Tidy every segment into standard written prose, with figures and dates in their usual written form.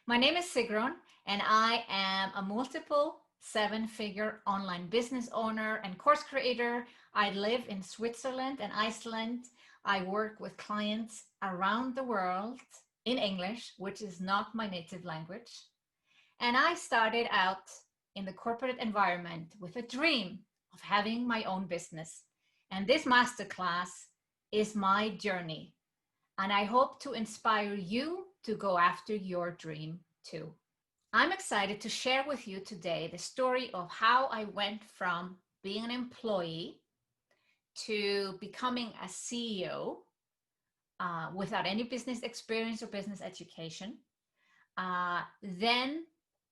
My name is Sigrun, and I am a multiple seven-figure online business owner and course creator. I live in Switzerland and Iceland. I work with clients around the world in English, which is not my native language. And I started out in the corporate environment with a dream of having my own business. And this masterclass is my journey. And I hope to inspire you to go after your dream too. I'm excited to share with you today the story of how I went from being an employee to becoming a CEO without any business experience or business education, then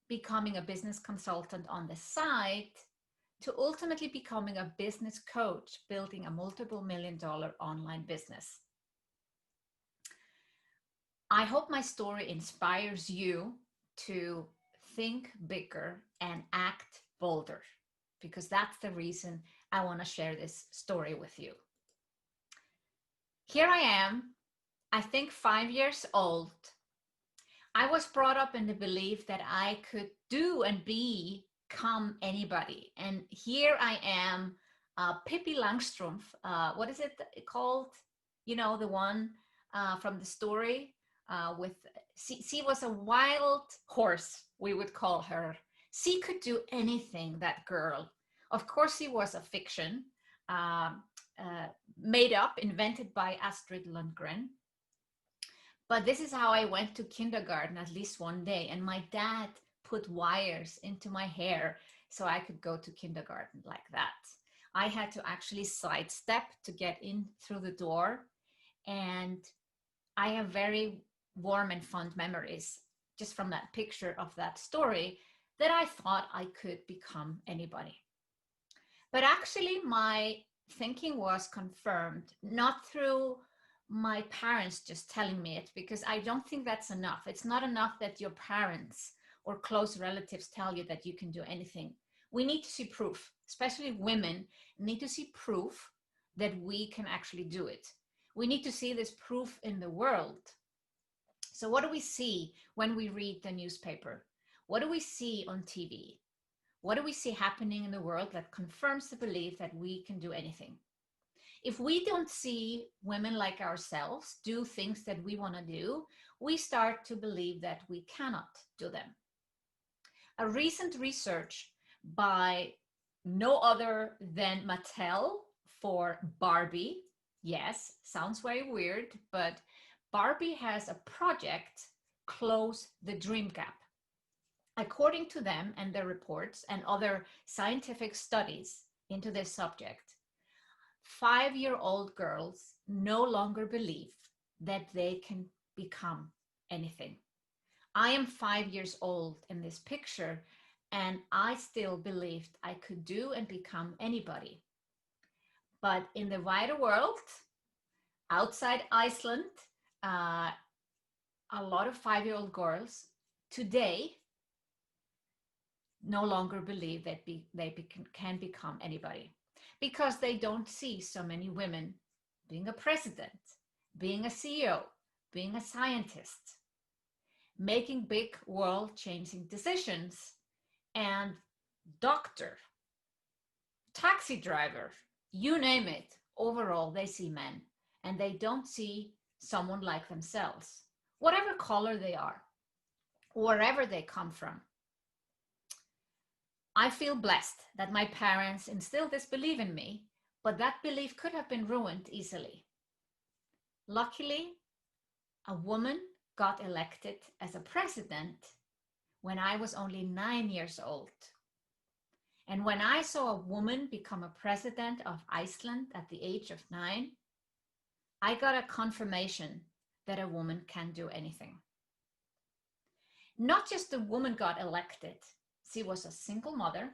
becoming a business consultant on the side, to ultimately becoming a business coach, building a multiple $1 million online business. I hope my story inspires you to think bigger and act bolder, because that's the reason I want to share this story with you. Here I am, I think 5 years old. I was brought up in the belief that I could do and become anybody. And here I am, Pippi Langstrumpf. What is it called? You know, the one from the story with, she was a wild horse, we would call her. She could do anything, that girl. Of course, she was a fiction, made up, invented by Astrid Lindgren. But this is how I went to kindergarten at least one day. And my dad put wires into my hair so I could go to kindergarten like that. I had to actually sidestep to get in through the door. And I have very warm and fond memories just from that picture of that story, that I thought I could become anybody. But actually my thinking was confirmed, not through my parents just telling me it, because I don't think that's enough. It's not enough that your parents or close relatives tell you that you can do anything. We need to see proof, especially women need to see proof that we can actually do it. We need to see this proof in the world. So what do we see when we read the newspaper? What do we see on TV? What do we see happening in the world that confirms the belief that we can do anything? If we don't see women like ourselves do things that we want to do, we start to believe that we cannot do them. A recent research by no other than Mattel for Barbie. Yes, sounds very weird, but Barbie has a project, Close the Dream Gap. According to them and their reports and other scientific studies into this subject, 5-year-old girls no longer believe that they can become anything. I am 5 years old in this picture, and I still believed I could do and become anybody. But in the wider world, outside Iceland, a lot of 5-year-old girls today no longer believe that they can become anybody, because they don't see so many women being a president, being a CEO, being a scientist, making big world-changing decisions, and doctor, taxi driver, you name it. Overall, they see men, and they don't see someone like themselves, whatever color they are, wherever they come from. I feel blessed that my parents instilled this belief in me, but that belief could have been ruined easily. Luckily, a woman got elected as a president when I was only 9 years old. And when I saw a woman become a president of Iceland at the age of 9, I got a confirmation that a woman can do anything. Not just a woman got elected. She was a single mother.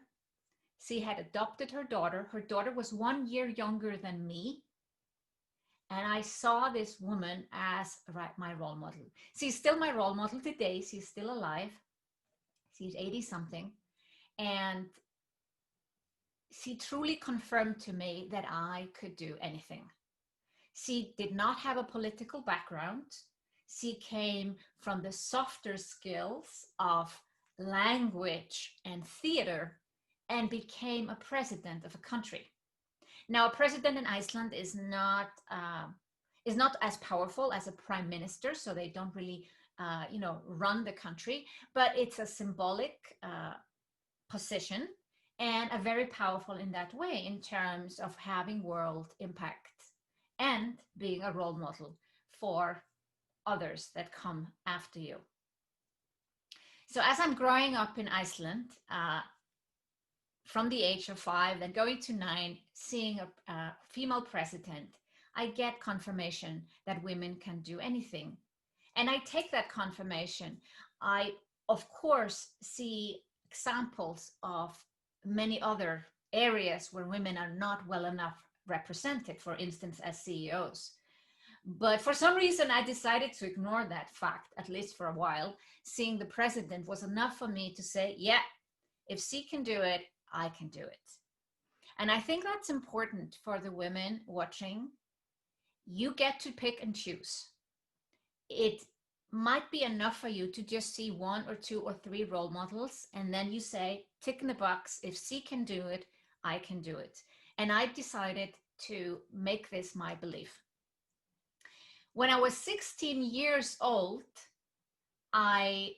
She had adopted her daughter. Her daughter was 1 year younger than me. And I saw this woman as my role model. She's still my role model today. She's still alive. She's 80 something. And she truly confirmed to me that I could do anything. She did not have a political background. She came from the softer skills of language and theater and became a president of a country. Now, a president in Iceland is not as powerful as a prime minister, so they don't really, run the country. But it's a symbolic position and a very powerful in that way in terms of having world impact and being a role model for others that come after you. So as I'm growing up in Iceland, from the age of 5, then going to 9, seeing a female president, I get confirmation that women can do anything. And I take that confirmation. I, of course, see examples of many other areas where women are not well enough represented, for instance, as CEOs. But for some reason, I decided to ignore that fact, at least for a while. Seeing the president was enough for me to say, yeah, if she can do it, I can do it. And I think that's important for the women watching. You get to pick and choose. It might be enough for you to just see 1 or 2 or 3 role models, and then you say, tick in the box, if she can do it, I can do it. And I decided to make this my belief. When I was 16 years old, I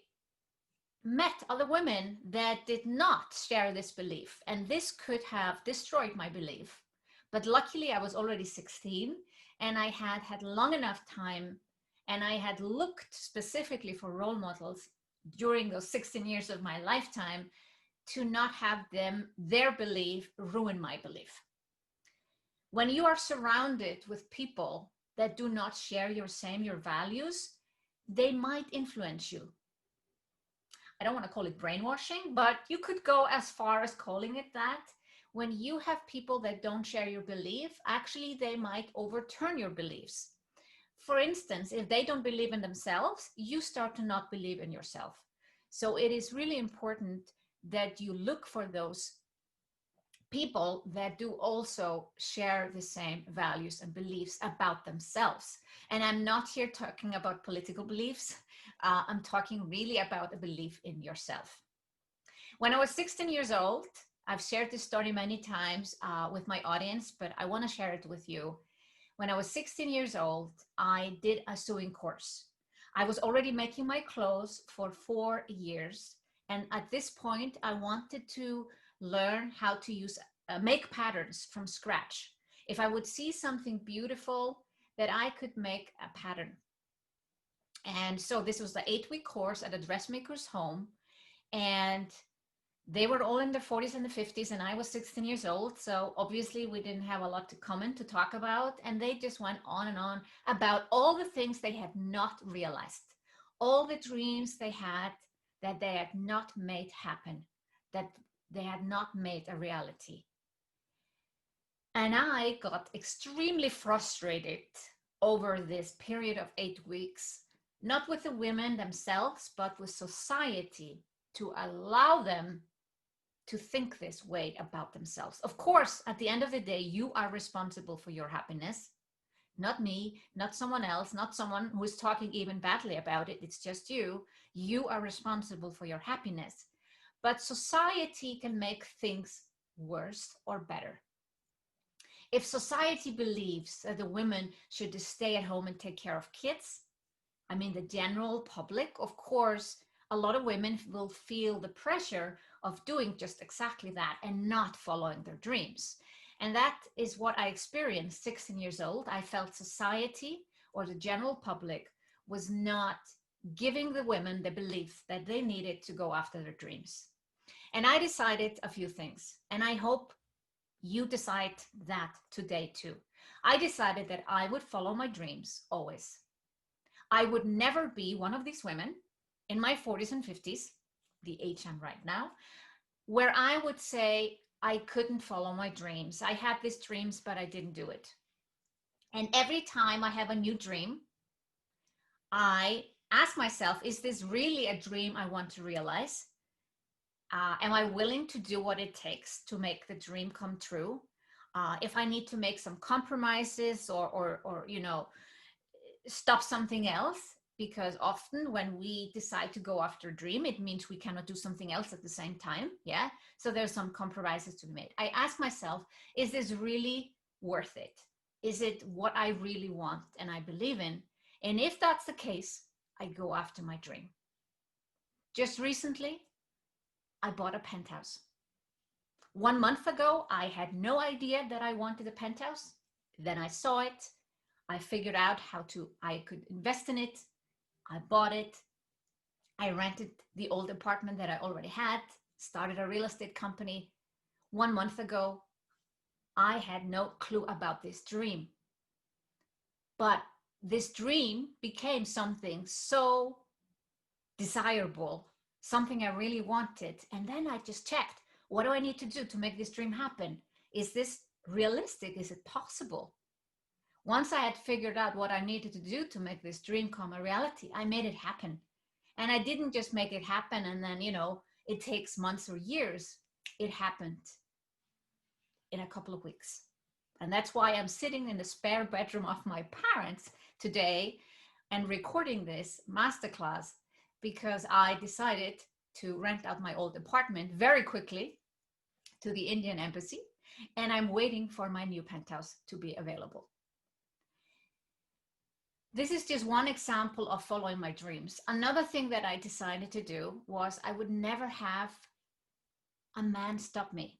met other women that did not share this belief, and this could have destroyed my belief. But luckily, I was already 16, and I had long enough time, and I had looked specifically for role models during those 16 years of my lifetime to not have their belief ruin my belief. When you are surrounded with people that do not share your values, they might influence you. I don't want to call it brainwashing, but you could go as far as calling it that. When you have people that don't share your belief, actually they might overturn your beliefs. For instance, if they don't believe in themselves, you start to not believe in yourself. So it is really important that you look for those people that do also share the same values and beliefs about themselves. And I'm not here talking about political beliefs. I'm talking really about a belief in yourself. When I was 16 years old, I've shared this story many times with my audience, but I want to share it with you. When I was 16 years old, I did a sewing course. I was already making my clothes for 4 years. And at this point, I wanted to learn how to make patterns from scratch. If I would see something beautiful, that I could make a pattern. And so this was the 8-week course at a dressmaker's home. And they were all in their 40s and the 50s, and I was 16 years old. So obviously we didn't have a lot to comment to talk about. And they just went on and on about all the things they had not realized, all the dreams they had that they had not made happen, that they had not made a reality. And I got extremely frustrated over this period of 8 weeks, not with the women themselves, but with society to allow them to think this way about themselves. Of course, at the end of the day, you are responsible for your happiness, not me, not someone else, not someone who is talking even badly about it. It's just you. You are responsible for your happiness. But society can make things worse or better. If society believes that the women should just stay at home and take care of kids, I mean, the general public, of course, a lot of women will feel the pressure of doing just exactly that and not following their dreams. And that is what I experienced 16 years old. I felt society or the general public was not giving the women the belief that they needed to go after their dreams. And I decided a few things, and I hope you decide that today too. I decided that I would follow my dreams always. I would never be one of these women in my 40s and 50s, the age I'm right now, where I would say I couldn't follow my dreams. I had these dreams, but I didn't do it. And every time I have a new dream, I ask myself, is this really a dream I want to realize? Am I willing to do what it takes to make the dream come true? If I need to make some compromises or stop something else, because often when we decide to go after a dream, it means we cannot do something else at the same time. Yeah. So there's some compromises to be made. I ask myself, is this really worth it? Is it what I really want and I believe in? And if that's the case, I go after my dream. Just recently, I bought a penthouse. 1 month ago, I had no idea that I wanted a penthouse. Then I saw it. I figured out how I could invest in it. I bought it. I rented the old apartment that I already had, started a real estate company. 1 month ago, I had no clue about this dream. But this dream became something so desirable, something I really wanted. And then I just checked, what do I need to do to make this dream happen? Is this realistic? Is it possible? Once I had figured out what I needed to do to make this dream come a reality, I made it happen. And I didn't just make it happen and then, it takes months or years. It happened in a couple of weeks. And that's why I'm sitting in the spare bedroom of my parents today and recording this masterclass, because I decided to rent out my old apartment very quickly to the Indian embassy, and I'm waiting for my new penthouse to be available. This is just one example of following my dreams. Another thing that I decided to do was I would never have a man stop me.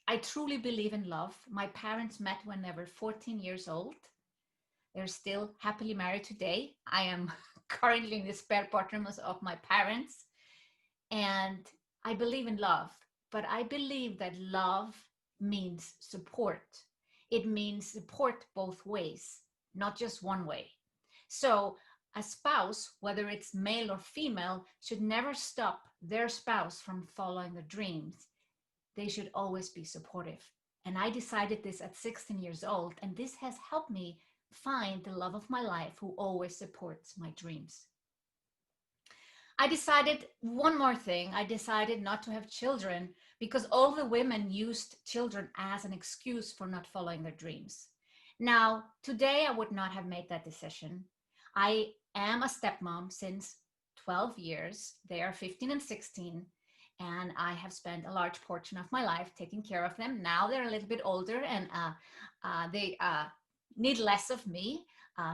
I truly believe in love. My parents met when they were 14 years old. They're still happily married today. I am currently in the spare bedroom of my parents. And I believe in love, but I believe that love means support. It means support both ways, not just one way. So a spouse, whether it's male or female, should never stop their spouse from following their dreams. They should always be supportive. And I decided this at 16 years old, and this has helped me find the love of my life who always supports my dreams. I decided one more thing. I decided not to have children because all the women used children as an excuse for not following their dreams. Now, today I would not have made that decision. I am a stepmom since 12 years. They are 15 and 16. And I have spent a large portion of my life taking care of them. Now they're a little bit older and they need less of me.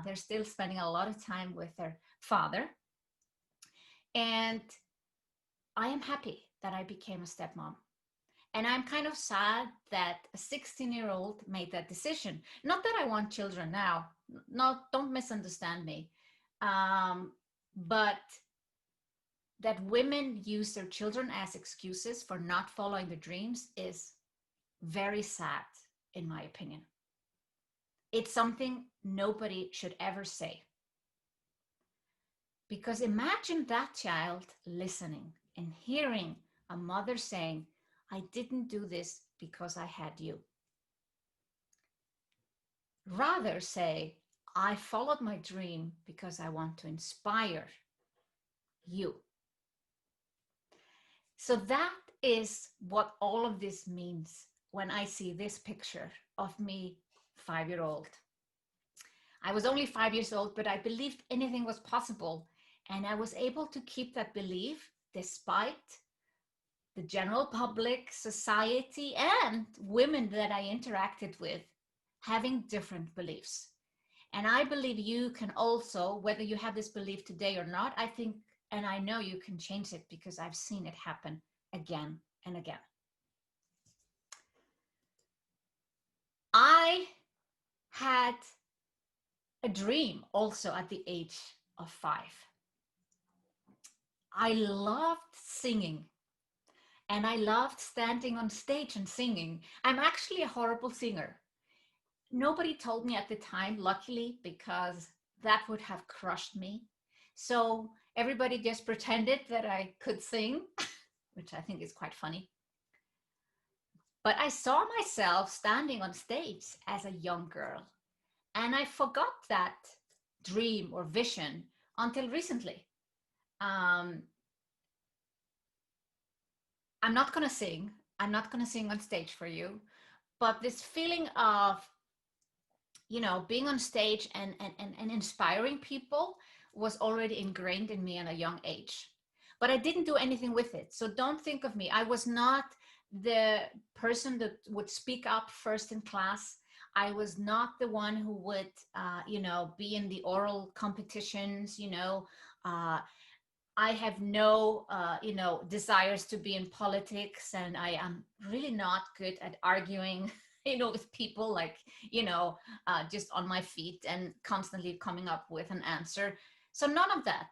They're still spending a lot of time with their father. And I am happy that I became a stepmom. And I'm kind of sad that a 16-year-old made that decision. Not that I want children now. No, don't misunderstand me. But that women use their children as excuses for not following their dreams is very sad, in my opinion. It's something nobody should ever say. Because imagine that child listening and hearing a mother saying, I didn't do this because I had you. Rather say, I followed my dream because I want to inspire you. So that is what all of this means when I see this picture of me, 5-year-old. I was only 5 years old, but I believed anything was possible. And I was able to keep that belief despite the general public, society, and women that I interacted with having different beliefs. And I believe you can also, whether you have this belief today or not, I think, and I know you can change it because I've seen it happen again and again. I had a dream also at the age of 5. I loved singing. And I loved standing on stage and singing. I'm actually a horrible singer. Nobody told me at the time, luckily, because that would have crushed me. So everybody just pretended that I could sing, which I think is quite funny. But I saw myself standing on stage as a young girl. And I forgot that dream or vision until recently. I'm not going to sing. I'm not going to sing on stage for you. But this feeling of, being on stage and inspiring people was already ingrained in me at a young age, but I didn't do anything with it. So don't think of me. I was not the person that would speak up first in class. I was not the one who would, be in the oral competitions. I have no, desires to be in politics, and I am really not good at arguing, with people, like, just on my feet and constantly coming up with an answer. So none of that.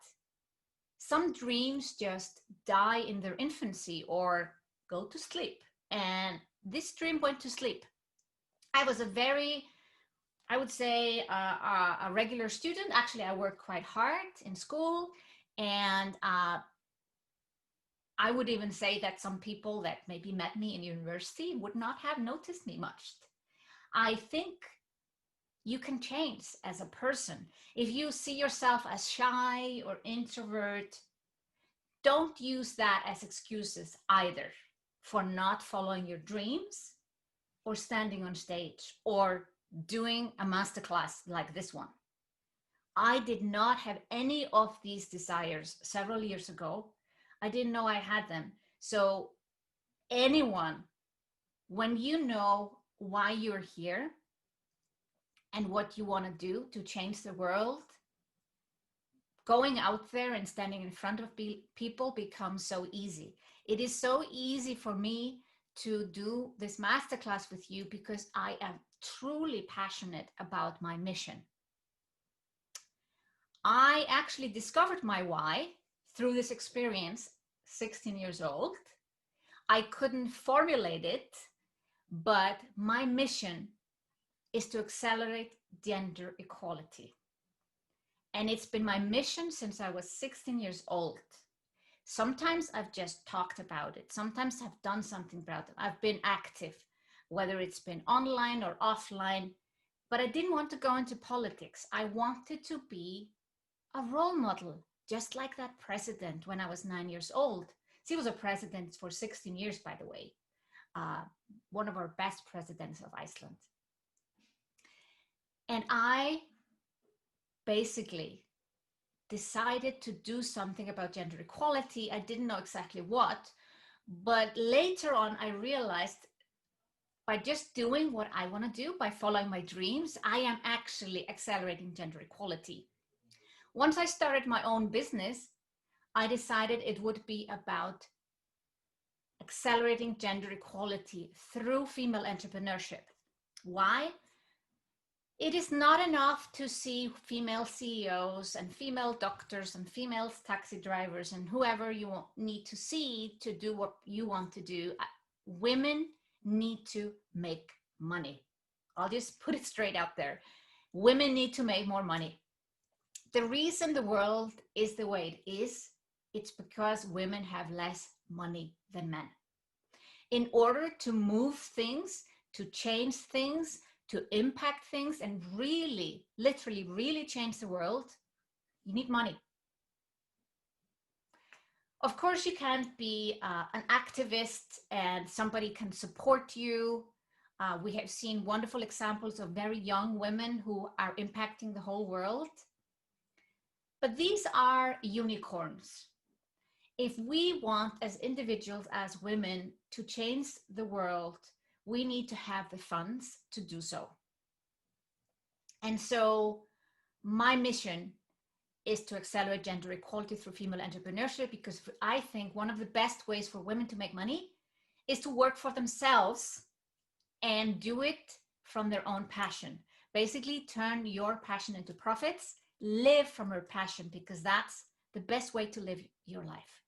Some dreams just die in their infancy or go to sleep. And this dream went to sleep. I was I would say, a regular student. Actually, I worked quite hard in school. And I would even say that some people that maybe met me in university would not have noticed me much. I think you can change as a person. If you see yourself as shy or introvert, don't use that as excuses either for not following your dreams or standing on stage or doing a masterclass like this one. I did not have any of these desires several years ago. I didn't know I had them. So anyone, when you know why you're here and what you want to do to change the world, going out there and standing in front of people becomes so easy. It is so easy for me to do this masterclass with you because I am truly passionate about my mission. I actually discovered my why through this experience, 16 years old. I couldn't formulate it, but my mission is to accelerate gender equality. And it's been my mission since I was 16 years old. Sometimes I've just talked about it. Sometimes I've done something about it. I've been active, whether it's been online or offline, but I didn't want to go into politics. I wanted to be a role model, just like that president when I was 9 years old. He was a president for 16 years, by the way, one of our best presidents of Iceland. And I basically decided to do something about gender equality. I didn't know exactly what, but later on I realized by just doing what I want to do, by following my dreams, I am actually accelerating gender equality. Once I started my own business, I decided it would be about accelerating gender equality through female entrepreneurship. Why? It is not enough to see female CEOs and female doctors and female taxi drivers and whoever you need to see to do what you want to do. Women need to make money. I'll just put it straight out there. Women need to make more money. The reason the world is the way it is, it's because women have less money than men. In order to move things, to change things, to impact things, and really, literally, really change the world, you need money. Of course, you can't be an activist and somebody can support you. We have seen wonderful examples of very young women who are impacting the whole world. But these are unicorns. If we want, as individuals, as women, to change the world, we need to have the funds to do so. And so my mission is to accelerate gender equality through female entrepreneurship, because I think one of the best ways for women to make money is to work for themselves and do it from their own passion. Basically, turn your passion into profits, live from your passion, because that's the best way to live your life.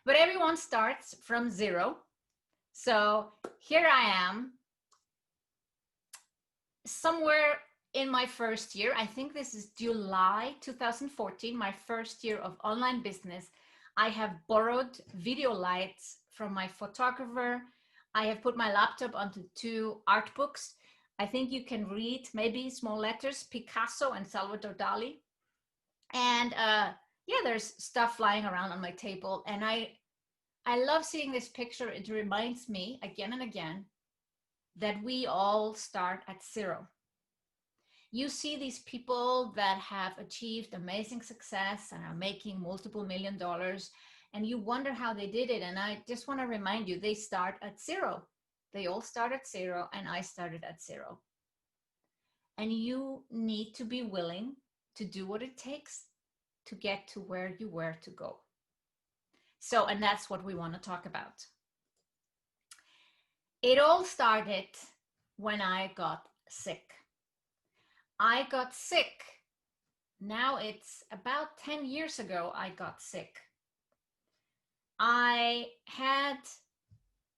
But everyone starts from zero. So here I am, somewhere in my first year. I think this is July 2014, my first year of online business. I have borrowed video lights from my photographer. I have put my laptop onto 2 art books. I think you can read maybe small letters, Picasso and Salvador Dali. And yeah, there's stuff flying around on my table. And I love seeing this picture. It reminds me again and again that we all start at zero. you see these people that have achieved amazing success and are making multiple $1 million, and you wonder how they did it. And I just want to remind you, they start at zero. They all start at zero, and I started at zero. And you need to be willing to do what it takes to get to where you were to go. So, and that's what we want to talk about. It all started when I got sick. I got sick. Now it's about 10 years ago I got sick. I had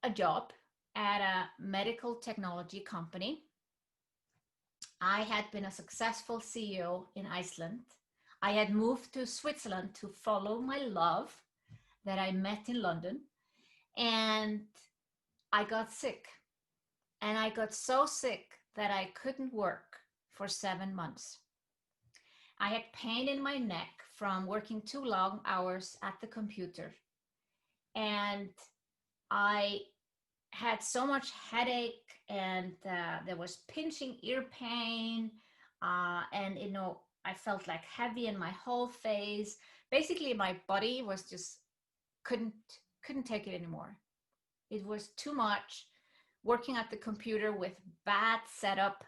a job at a medical technology company. I had been a successful CEO in Iceland. I had moved to Switzerland to follow my love that I met in London. And I got sick. And I got so sick that I couldn't work for 7 months. I had pain in my neck from working too long hours at the computer. And I had so much headache, and there was pinching ear pain. And, I felt like heavy in my whole face. Basically, my body was just couldn't take it anymore. It was too much. Working at the computer with bad setup,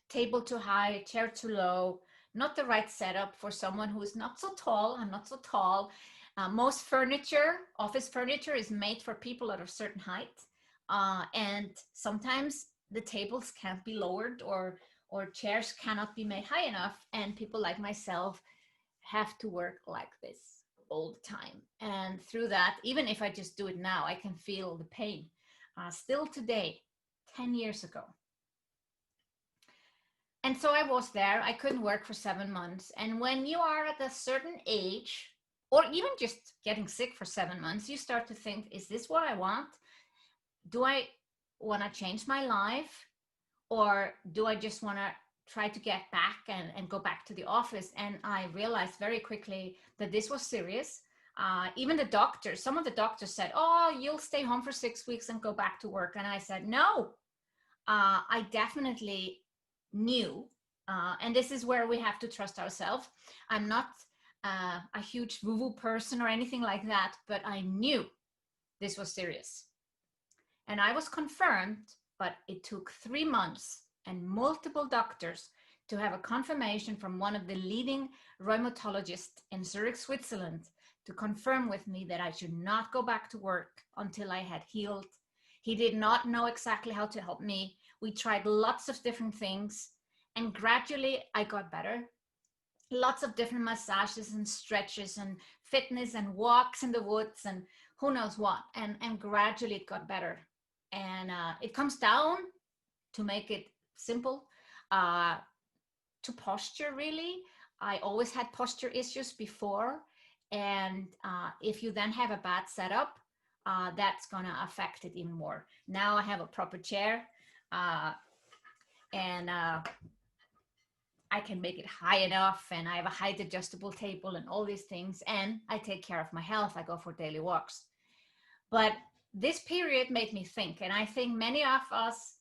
table too high, chair too low, not the right setup for someone who is not so tall. I'm not so tall. Most furniture, office furniture, is made for people at a certain height. And sometimes the tables can't be lowered, or chairs cannot be made high enough. And people like myself have to work like this all the time. And through that, even if I just do it now, I can feel the pain. Still today, 10 years ago. And so I was there. I couldn't work for 7 months. And when you are at a certain age, or even just getting sick for 7 months, you start to think, is this what I want? Do I want to change my life? Or do I just want to try to get back and go back to the office? And I realized very quickly that this was serious. Even the doctors, some of the doctors said, oh, you'll stay home for 6 weeks and go back to work. And I said, no, I definitely knew. And this is where we have to trust ourselves. I'm not a huge woo-woo person or anything like that, but I knew this was serious. And I was confirmed, but it took 3 months and multiple doctors to have a confirmation from one of the leading rheumatologists in Zurich, Switzerland, to confirm with me that I should not go back to work until I had healed. He did not know exactly how to help me. We tried lots of different things, and gradually I got better. Lots of different massages and stretches and fitness and walks in the woods and who knows what. And gradually it got better. And it comes down, to make it simple, to posture, really. I always had posture issues before. And if you then have a bad setup, that's going to affect it even more. Now I have a proper chair, and I can make it high enough, and I have a height adjustable table and all these things. And I take care of my health. I go for daily walks. But this period made me think, and I think many of us,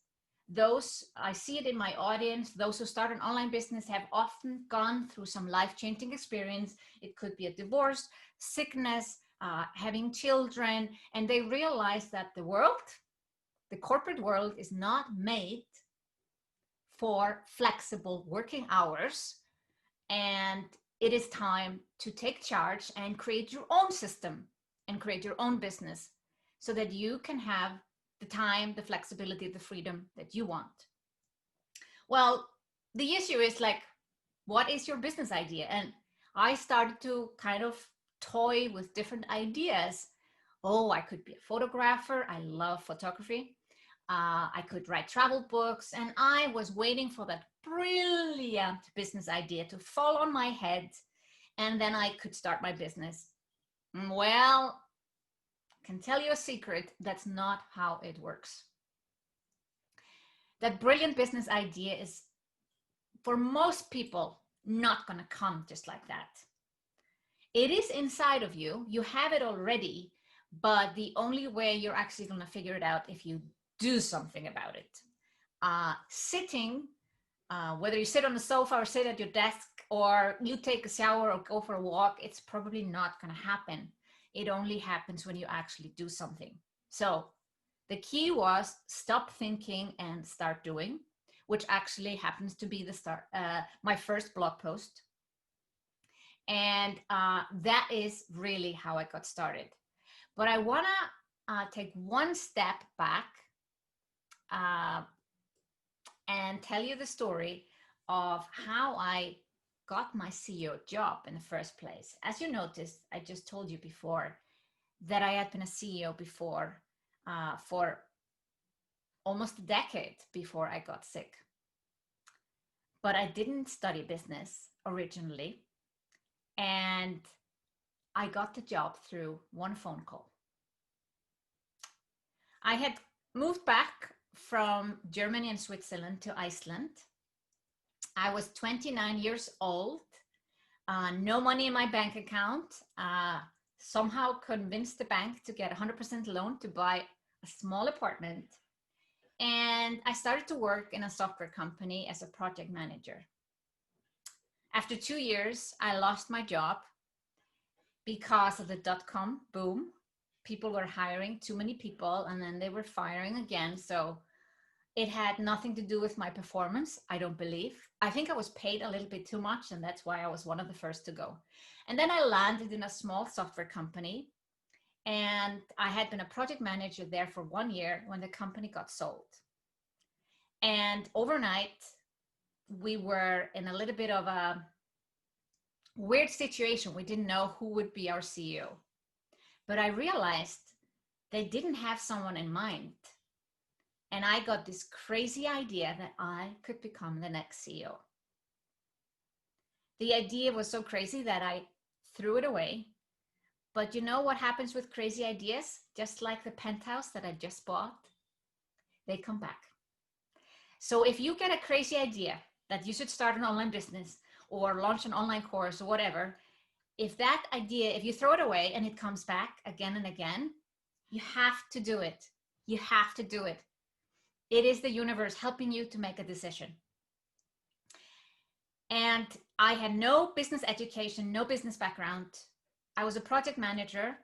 those, I see it in my audience, those who start an online business have often gone through some life-changing experience. It could be a divorce, sickness, having children, and they realize that the world, the corporate world, is not made for flexible working hours. And it is time to take charge and create your own system and create your own business so that you can have the time, the flexibility, the freedom that you want. Well, the issue is like, what is your business idea? And I started to kind of toy with different ideas. Oh, I could be a photographer. I love photography. I could write travel books. And I was waiting for that brilliant business idea to fall on my head. And then I could start my business. Well, can tell you a secret, that's not how it works. That brilliant business idea is, for most people, not going to come just like that. It is inside of you. You have it already, but the only way you're actually going to figure it out if you do something about it. Sitting Whether you sit on the sofa or sit at your desk or you take a shower or go for a walk, it's probably not going to happen. It only happens when you actually do something. So the key was stop thinking and start doing, which actually happens to be my first blog post. And that is really how I got started. But I want to take one step back and tell you the story of how I got my CEO job in the first place. As you noticed, I just told you before that I had been a CEO before for almost a decade before I got sick. But I didn't study business originally. And I got the job through one phone call. I had moved back from Germany and Switzerland to Iceland. I was 29 years old, no money in my bank account, somehow convinced the bank to get 100% loan to buy a small apartment. And I started to work in a software company as a project manager. After 2 years, I lost my job because of the dot-com boom. People were hiring too many people and then they were firing again. So it had nothing to do with my performance, I don't believe. I think I was paid a little bit too much, and that's why I was one of the first to go. And then I landed in a small software company, and I had been a project manager there for 1 year when the company got sold. And overnight, we were in a little bit of a weird situation. We didn't know who would be our CEO. But I realized they didn't have someone in mind. And I got this crazy idea that I could become the next CEO. The idea was so crazy that I threw it away. But you know what happens with crazy ideas? Just like the penthouse that I just bought, they come back. So if you get a crazy idea that you should start an online business or launch an online course or whatever, if that idea, if you throw it away and it comes back again and again, you have to do it. You have to do it. It is the universe helping you to make a decision. And I had no business education, no business background. I was a project manager.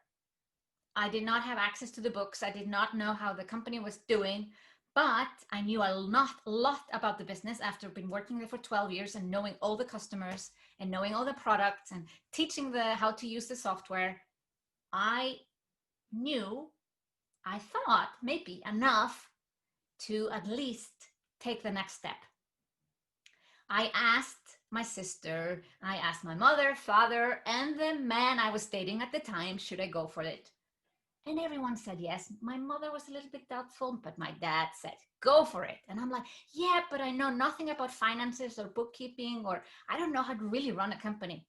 I did not have access to the books. I did not know how the company was doing, but I knew a lot about the business after being working there for 12 years and knowing all the customers and knowing all the products and teaching how to use the software. I thought maybe enough to at least take the next step. I asked my sister, I asked my mother, father, and the man I was dating at the time, should I go for it? And everyone said yes. My mother was a little bit doubtful, but my dad said, go for it. And I'm like, yeah, but I know nothing about finances or bookkeeping, or I don't know how to really run a company.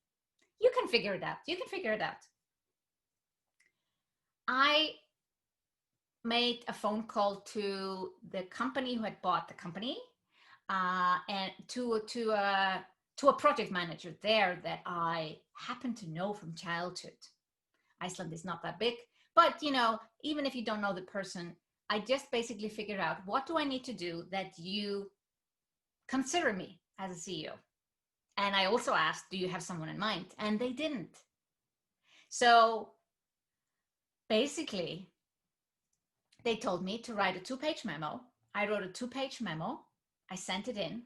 You can figure it out. You can figure it out. I made a phone call to the company who had bought the company, and to a project manager there that I happen to know from childhood. Iceland is not that big, but even if you don't know the person, I just basically figured out, what do I need to do that you consider me as a CEO? And I also asked, do you have someone in mind? And they didn't. So basically, they told me to write a 2-page memo. I wrote a 2-page memo. I sent it in,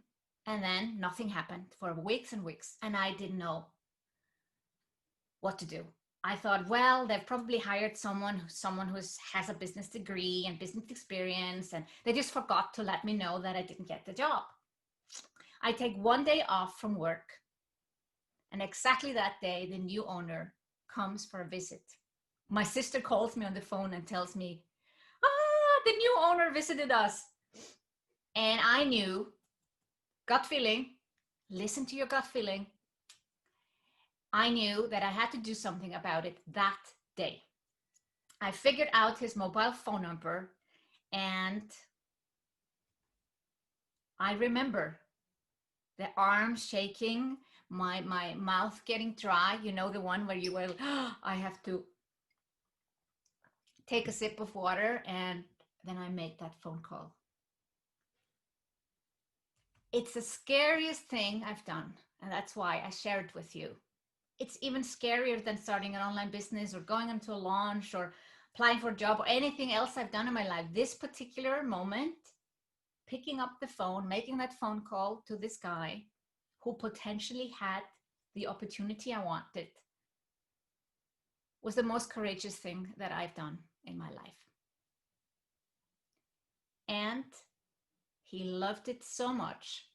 and then nothing happened for weeks and weeks. And I didn't know what to do. I thought, well, they've probably hired someone who has a business degree and business experience, and they just forgot to let me know that I didn't get the job. I take 1 day off from work, and exactly that day, the new owner comes for a visit. My sister calls me on the phone and tells me, the new owner visited us. And I knew, gut feeling, listen to your gut feeling. I knew that I had to do something about it that day. I figured out his mobile phone number, and I remember the arms shaking, my mouth getting dry, the one where you will, I have to take a sip of water, and then I made that phone call. It's the scariest thing I've done. And that's why I share it with you. It's even scarier than starting an online business or going into a launch or applying for a job or anything else I've done in my life. This particular moment, picking up the phone, making that phone call to this guy who potentially had the opportunity I wanted, was the most courageous thing that I've done in my life. And he loved it so much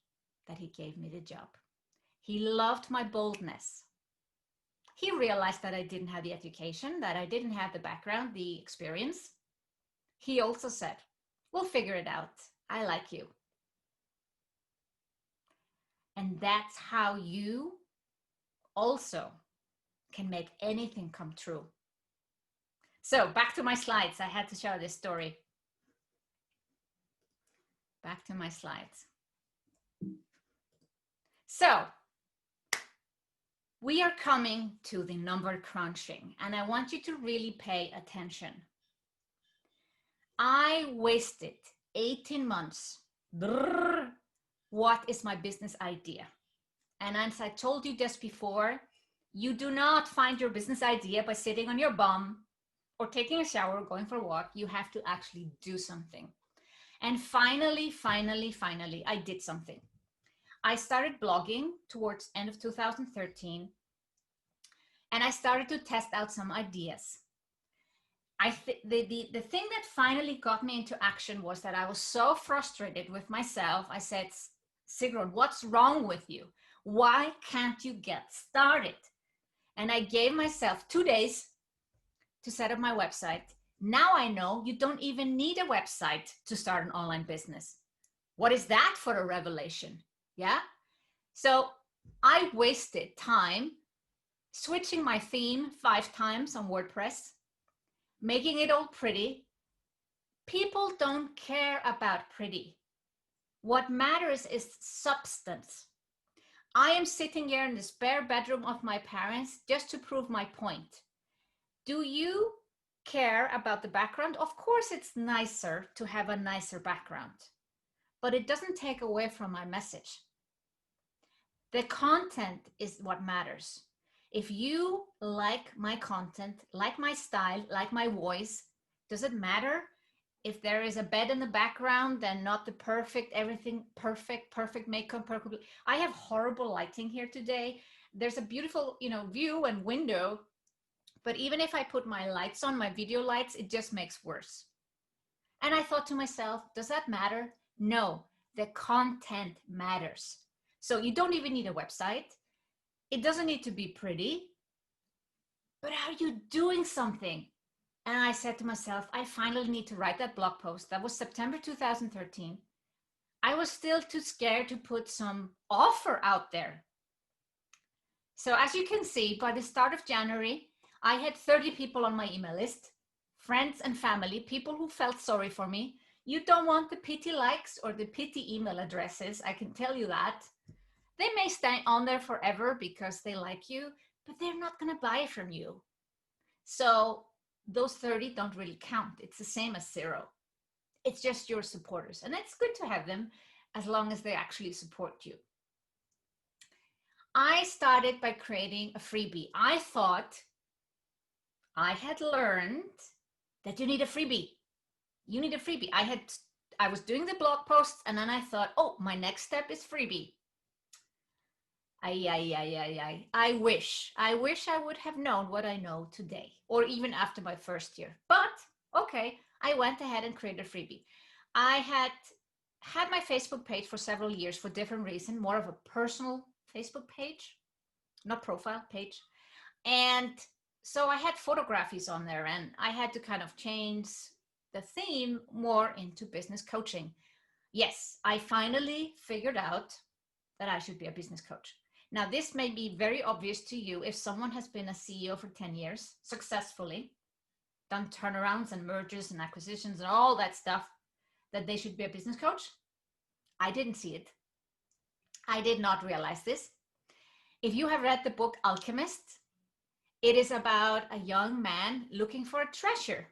that he gave me the job. He loved my boldness. He realized that I didn't have the education, that I didn't have the background, the experience. He also said, we'll figure it out. I like you. And that's how you also can make anything come true. So back to my slides. I had to share this story. Back to my slides. So we are coming to the number crunching, and I want you to really pay attention. I wasted 18 months. What is my business idea? And as I told you just before, you do not find your business idea by sitting on your bum or taking a shower or going for a walk. You have to actually do something. And finally, I did something. I started blogging towards end of 2013, and I started to test out some ideas. The thing that finally got me into action was that I was so frustrated with myself. I said, Sigrun, what's wrong with you? Why can't you get started? And I gave myself 2 days to set up my website. Now I know you don't even need a website to start an online business. What is that for a revelation? Yeah. So I wasted time switching my theme 5 times on WordPress, making it all pretty. People don't care about pretty. What matters is substance. I am sitting here in the spare bedroom of my parents just to prove my point. Do you care about the background? Of course, it's nicer to have a nicer background, but it doesn't take away from my message. The content is what matters. If you like my content, like my style, like my voice, does it matter if there is a bed in the background and not the perfect, everything perfect makeup, perfect? I have horrible lighting here today. There's a beautiful, view and window, but even if I put my lights on, my video lights, it just makes worse. And I thought to myself, does that matter? No, the content matters. So you don't even need a website. It doesn't need to be pretty, but are you doing something? And I said to myself, I finally need to write that blog post. That was September 2013. I was still too scared to put some offer out there. So as you can see, by the start of January, I had 30 people on my email list, friends and family, people who felt sorry for me. You don't want the pity likes or the pity email addresses, I can tell you that. They may stay on there forever because they like you, but they're not going to buy from you. So those 30 don't really count. It's the same as 0. It's just your supporters. And it's good to have them as long as they actually support you. I started by creating a freebie. I thought I had learned that you need a freebie. You need a freebie. I was doing the blog posts, and then I thought, oh, my next step is freebie. I wish I would have known what I know today, or even after my first year. But okay, I went ahead and created a freebie. I had my Facebook page for several years for different reasons, more of a personal Facebook page, not profile page. And so I had photographies on there, and I had to kind of change the theme more into business coaching. Yes, I finally figured out that I should be a business coach. Now, this may be very obvious to you if someone has been a CEO for 10 years successfully, done turnarounds and mergers and acquisitions and all that stuff, that they should be a business coach. I didn't see it. I did not realize this. If you have read the book Alchemist, it is about a young man looking for a treasure.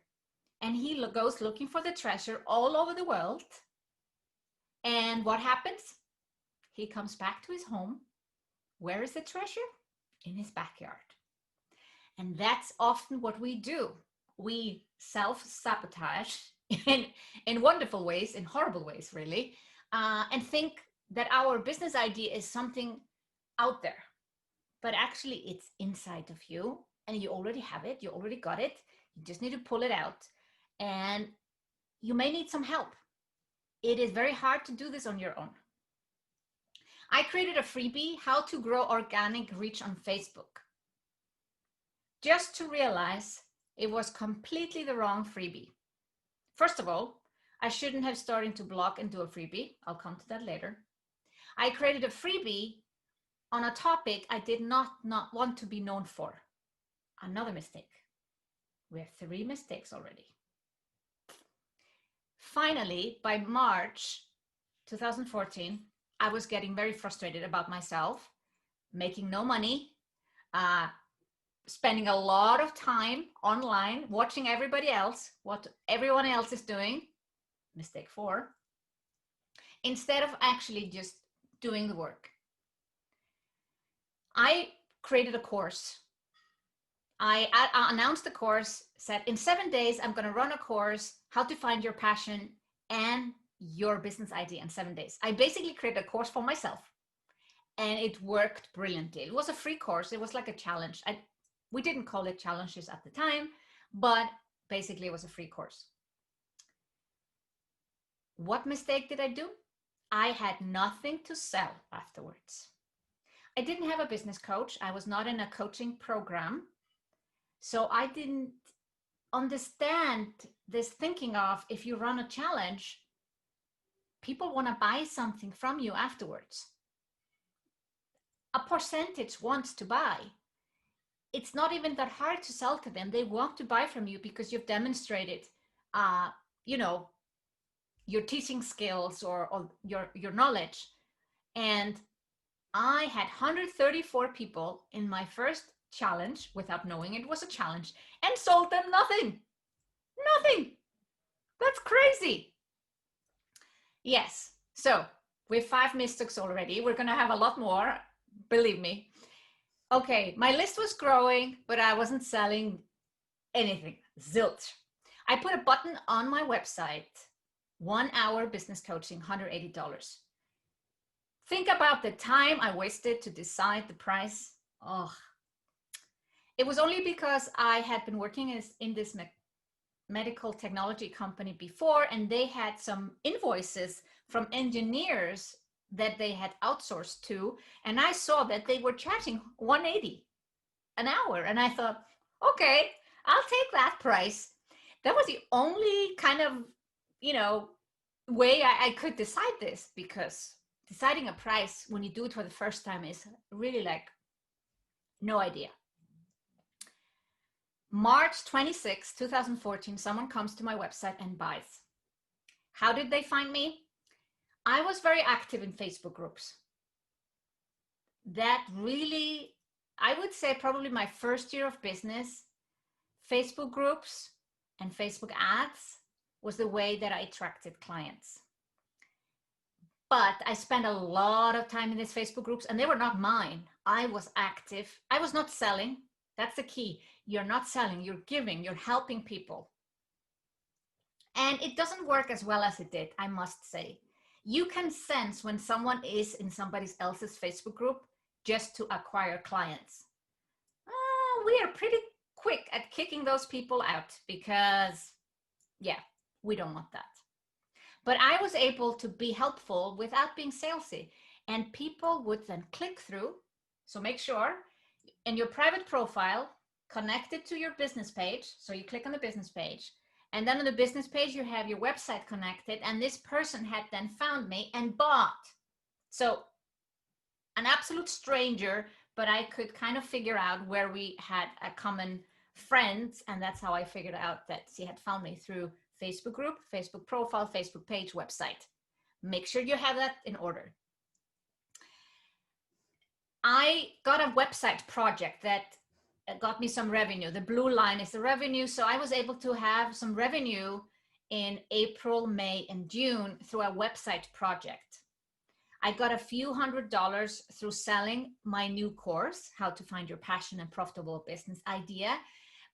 And he goes looking for the treasure all over the world. And what happens? he comes back to his home. Where is the treasure? In his backyard. And that's often what we do. We self-sabotage in wonderful ways, in horrible ways, really, and think that our business idea is something out there. But actually, it's inside of you, and you already have it. You already got it. You just need to pull it out. And you may need some help. It is very hard to do this on your own. I created a freebie, How to Grow Organic Reach on Facebook, just to realize it was completely the wrong freebie. First of all, I shouldn't have started to blog and do a freebie. I'll come to that later. I created a freebie on a topic I did not want to be known for. Another mistake. We have 3 mistakes already. Finally, by March 2014, I was getting very frustrated about myself, making no money, spending a lot of time online, watching everybody else, what everyone else is doing, mistake 4, instead of actually just doing the work. I created a course. I announced the course, said in 7 days, I'm going to run a course, how to find your passion and your business idea in 7 days. I basically created a course for myself, and it worked brilliantly. It was a free course. It was like a challenge. We didn't call it challenges at the time, but basically it was a free course. What mistake did I do? I had nothing to sell afterwards. I didn't have a business coach. I was not in a coaching program. So I didn't understand this thinking of, if you run a challenge, people want to buy something from you afterwards. A percentage wants to buy. It's not even that hard to sell to them. They want to buy from you because you've demonstrated, your teaching skills or your knowledge. And I had 134 people in my first challenge without knowing it was a challenge, and sold them nothing. Nothing. That's crazy. Yes. So we have 5 mistakes already. We're going to have a lot more, believe me. Okay, my list was growing, but I wasn't selling anything. Zilch. I put a button on my website, 1 hour business coaching, $180. Think about the time I wasted to decide the price. Oh, it was only because I had been working in this medical technology company before, and they had some invoices from engineers that they had outsourced to, and I saw that they were charging $180 an hour, and I thought, okay, I'll take that price. That was the only kind of, way I could decide this, because deciding a price when you do it for the first time is really like no idea. March 26, 2014, someone comes to my website and buys. How did they find me? I was very active in Facebook groups. That really, I would say probably my first year of business, Facebook groups and Facebook ads was the way that I attracted clients. But I spent a lot of time in these Facebook groups, and they were not mine. I was active. I was not selling. That's the key. You're not selling, you're giving, you're helping people. And it doesn't work as well as it did, I must say. You can sense when someone is in somebody else's Facebook group just to acquire clients. We are pretty quick at kicking those people out because, we don't want that. But I was able to be helpful without being salesy, and people would then click through. So make sure in your private profile, connect it to your business page. So you click on the business page, and then on the business page, you have your website connected, and this person had then found me and bought. So an absolute stranger, but I could kind of figure out where we had a common friend, and that's how I figured out that she had found me through Facebook group, Facebook profile, Facebook page, website. Make sure you have that in order. I got a website project that got me some revenue. The blue line is the revenue. So I was able to have some revenue in April, May, and June through a website project. I got a few $100s through selling my new course, How to Find Your Passion and Profitable Business Idea.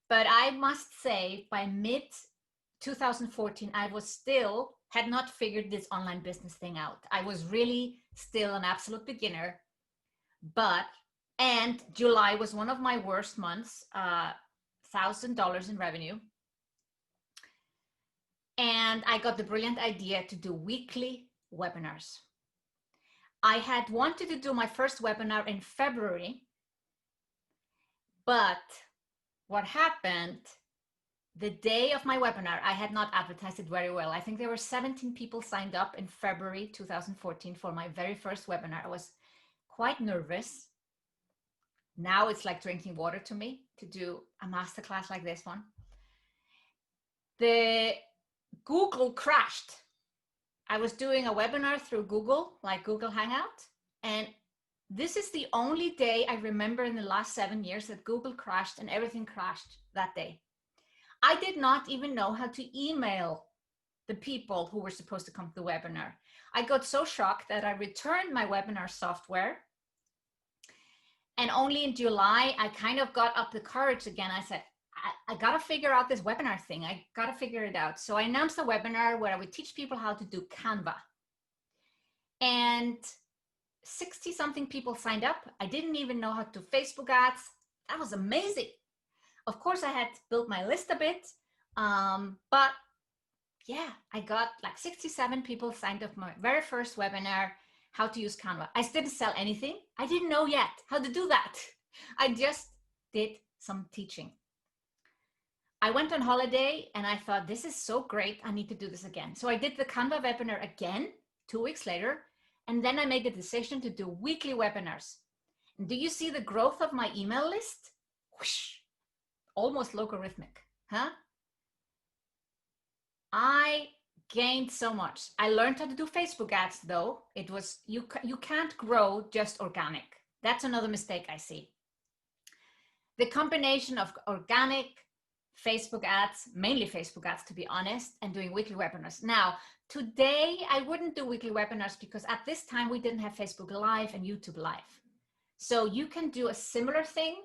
But I must say, by mid 2014, I had not figured this online business thing out. I was really still an absolute beginner. And July was one of my worst months, $1,000 in revenue. And I got the brilliant idea to do weekly webinars. I had wanted to do my first webinar in February, but what happened, the day of my webinar, I had not advertised it very well. I think there were 17 people signed up in February 2014 for my very first webinar. I was quite nervous. Now it's like drinking water to me to do a masterclass like this one. The Google crashed. I was doing a webinar through Google, like Google Hangout. And this is the only day I remember in the last 7 years that Google crashed and everything crashed that day. I did not even know how to email the people who were supposed to come to the webinar. I got so shocked that I returned my webinar software. And only in July, I kind of got up the courage again. I said, I got to figure out this webinar thing. I got to figure it out. So I announced a webinar where I would teach people how to do Canva. And 60 something people signed up. I didn't even know how to do Facebook ads. That was amazing. Of course, I had built my list a bit. But yeah, I got like 67 people signed up for my very first webinar, how to use Canva. I didn't sell anything. I didn't know yet how to do that. I just did some teaching. I went on holiday and I thought, this is so great. I need to do this again. So I did the Canva webinar again 2 weeks later. And then I made the decision to do weekly webinars. And do you see the growth of my email list? Whoosh, almost logarithmic, huh? I gained so much. I learned how to do Facebook ads though. It was, you can't grow just organic. That's another mistake I see. The combination of organic, Facebook ads, mainly Facebook ads to be honest, and doing weekly webinars. Now, today I wouldn't do weekly webinars because at this time we didn't have Facebook Live and YouTube Live. So you can do a similar thing.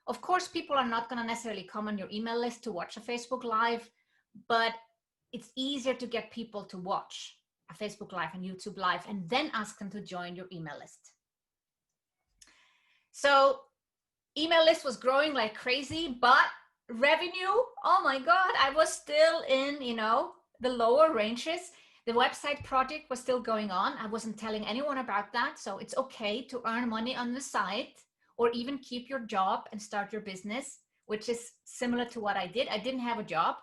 Of course, people are not going to necessarily come on your email list to watch a Facebook Live, but it's easier to get people to watch a Facebook Live and YouTube Live and then ask them to join your email list. So email list was growing like crazy, but revenue, oh my God, I was still in, the lower ranges. The website project was still going on. I wasn't telling anyone about that. So it's okay to earn money on the side or even keep your job and start your business, which is similar to what I did. I didn't have a job.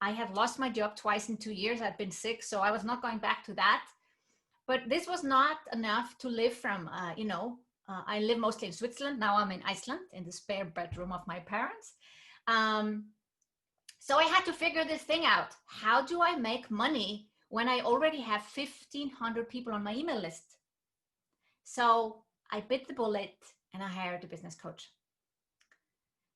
I had lost my job twice in 2 years. I'd been sick, so I was not going back to that. But this was not enough to live from, I live mostly in Switzerland. Now I'm in Iceland in the spare bedroom of my parents. So I had to figure this thing out. How do I make money when I already have 1,500 people on my email list? So I bit the bullet and I hired a business coach.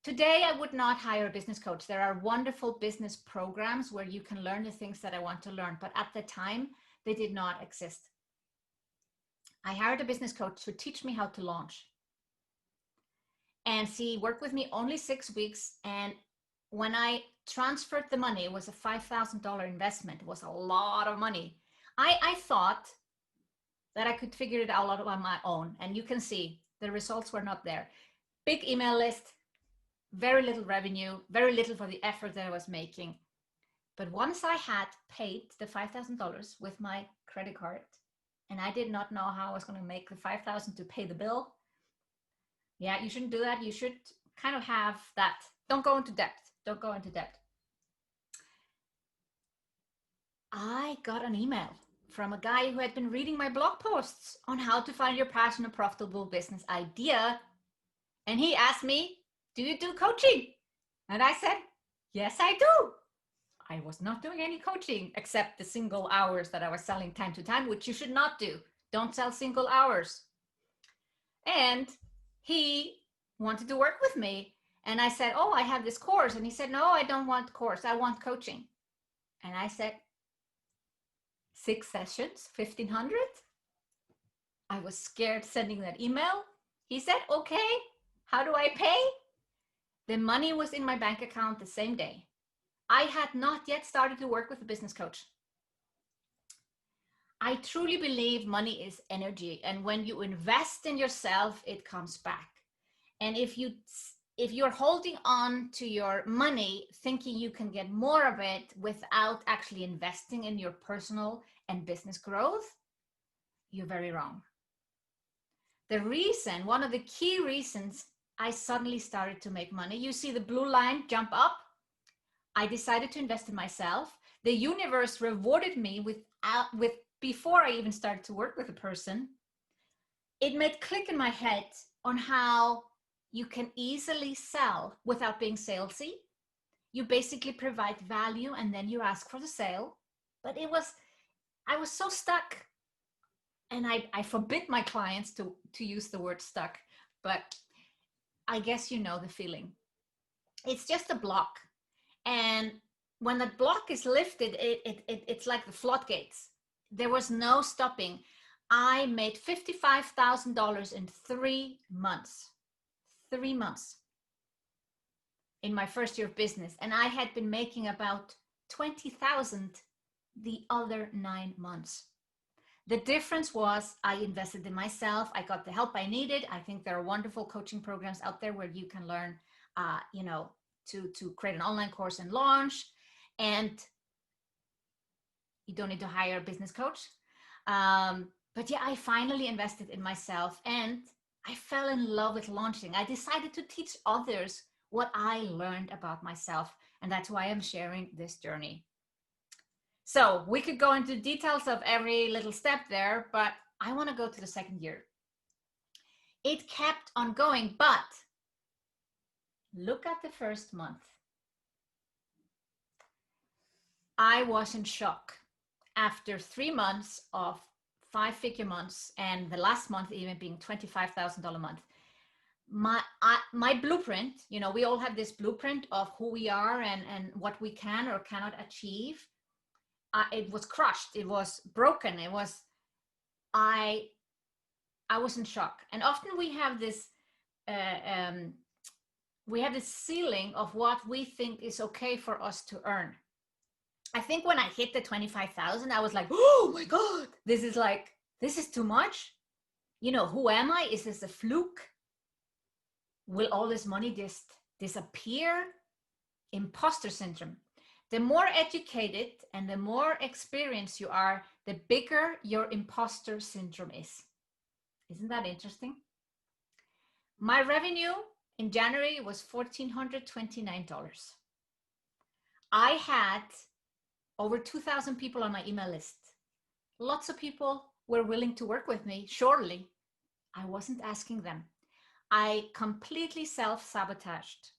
Today, I would not hire a business coach. There are wonderful business programs where you can learn the things that I want to learn, but at the time, they did not exist. I hired a business coach to teach me how to launch. And she worked with me only 6 weeks. And when I transferred the money, it was a $5,000 investment. It was a lot of money. I thought that I could figure it out on my own. And you can see the results were not there. Big email list, very little revenue, very little for the effort that I was making. But once I had paid the $5,000 with my credit card, and I did not know how I was going to make the $5,000 to pay the bill. Yeah, you shouldn't do that. You should kind of have that. Don't go into debt. Don't go into debt. I got an email from a guy who had been reading my blog posts on how to find your passion and profitable business idea. And he asked me, do you do coaching? And I said, yes, I do. I was not doing any coaching except the single hours that I was selling time to time, which you should not do. Don't sell single hours. And he wanted to work with me. And I said, oh, I have this course. And he said, no, I don't want course. I want coaching. And I said, 6 sessions, 1,500? I was scared sending that email. He said, okay, how do I pay? The money was in my bank account the same day. I had not yet started to work with a business coach. I truly believe money is energy. And when you invest in yourself, it comes back. And if you're holding on to your money, thinking you can get more of it without actually investing in your personal and business growth, you're very wrong. One of the key reasons I suddenly started to make money, you see the blue line jump up. I decided to invest in myself. The universe rewarded me with before I even started to work with a person. It made click in my head on how you can easily sell without being salesy. You basically provide value and then you ask for the sale. But I was so stuck. And I forbid my clients to use the word stuck, but I guess you know the feeling. It's just a block. And when that block is lifted, it's like the floodgates. There was no stopping. I made $55,000 in 3 months. 3 months in my first year of business. And I had been making about 20,000 the other 9 months. The difference was I invested in myself. I got the help I needed. I think there are wonderful coaching programs out there where you can learn, to create an online course and launch. And you don't need to hire a business coach. But yeah, I finally invested in myself and I fell in love with launching. I decided to teach others what I learned about myself. And that's why I'm sharing this journey. So we could go into details of every little step there, but I want to go to the second year. It kept on going, but look at the first month. I was in shock after 3 months of 5-figure months and the last month even being $25,000 a month. My blueprint, we all have this blueprint of who we are and what we can or cannot achieve. It was crushed. It was broken. I was in shock. And often we have this ceiling of what we think is okay for us to earn. I think when I hit the 25,000, I was like, oh my God, this is too much. Who am I? Is this a fluke? Will all this money just disappear? Impostor syndrome. The more educated and the more experienced you are, the bigger your imposter syndrome is. Isn't that interesting? My revenue in January was $1,429. I had over 2,000 people on my email list. Lots of people were willing to work with me. Surely, I wasn't asking them. I completely self-sabotaged.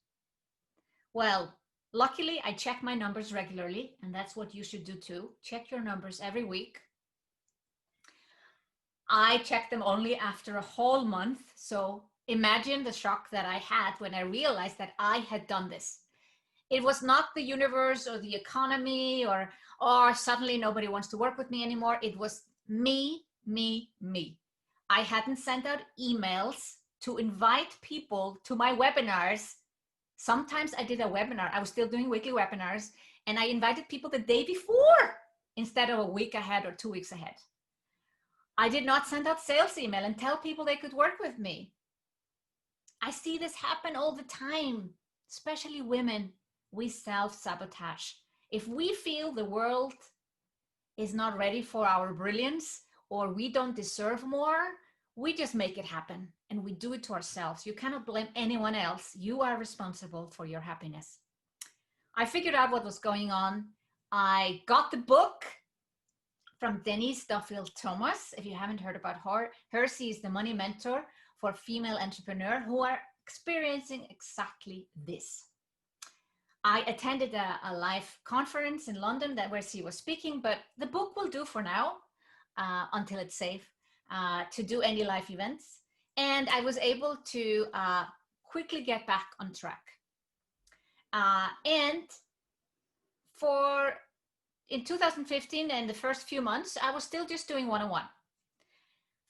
Well, luckily, I check my numbers regularly, and that's what you should do too. Check your numbers every week. I check them only after a whole month. So imagine the shock that I had when I realized that I had done this. It was not the universe or the economy or suddenly nobody wants to work with me anymore. It was me. I hadn't sent out emails to invite people to my webinars. Sometimes I did a webinar. I was still doing weekly webinars and I invited people the day before instead of a week ahead or 2 weeks ahead. I did not send out sales email and tell people they could work with me. I see this happen all the time, especially women. We self-sabotage. If we feel the world is not ready for our brilliance or we don't deserve more, we just make it happen and we do it to ourselves. You cannot blame anyone else. You are responsible for your happiness. I figured out what was going on. I got the book from Denise Duffield Thomas. If you haven't heard about her, she is the money mentor for female entrepreneurs who are experiencing exactly this. I attended a live conference in London where she was speaking, but the book will do for now until it's safe to do any live events. And I was able to quickly get back on track. And in 2015 and the first few months, I was still just doing one-on-one.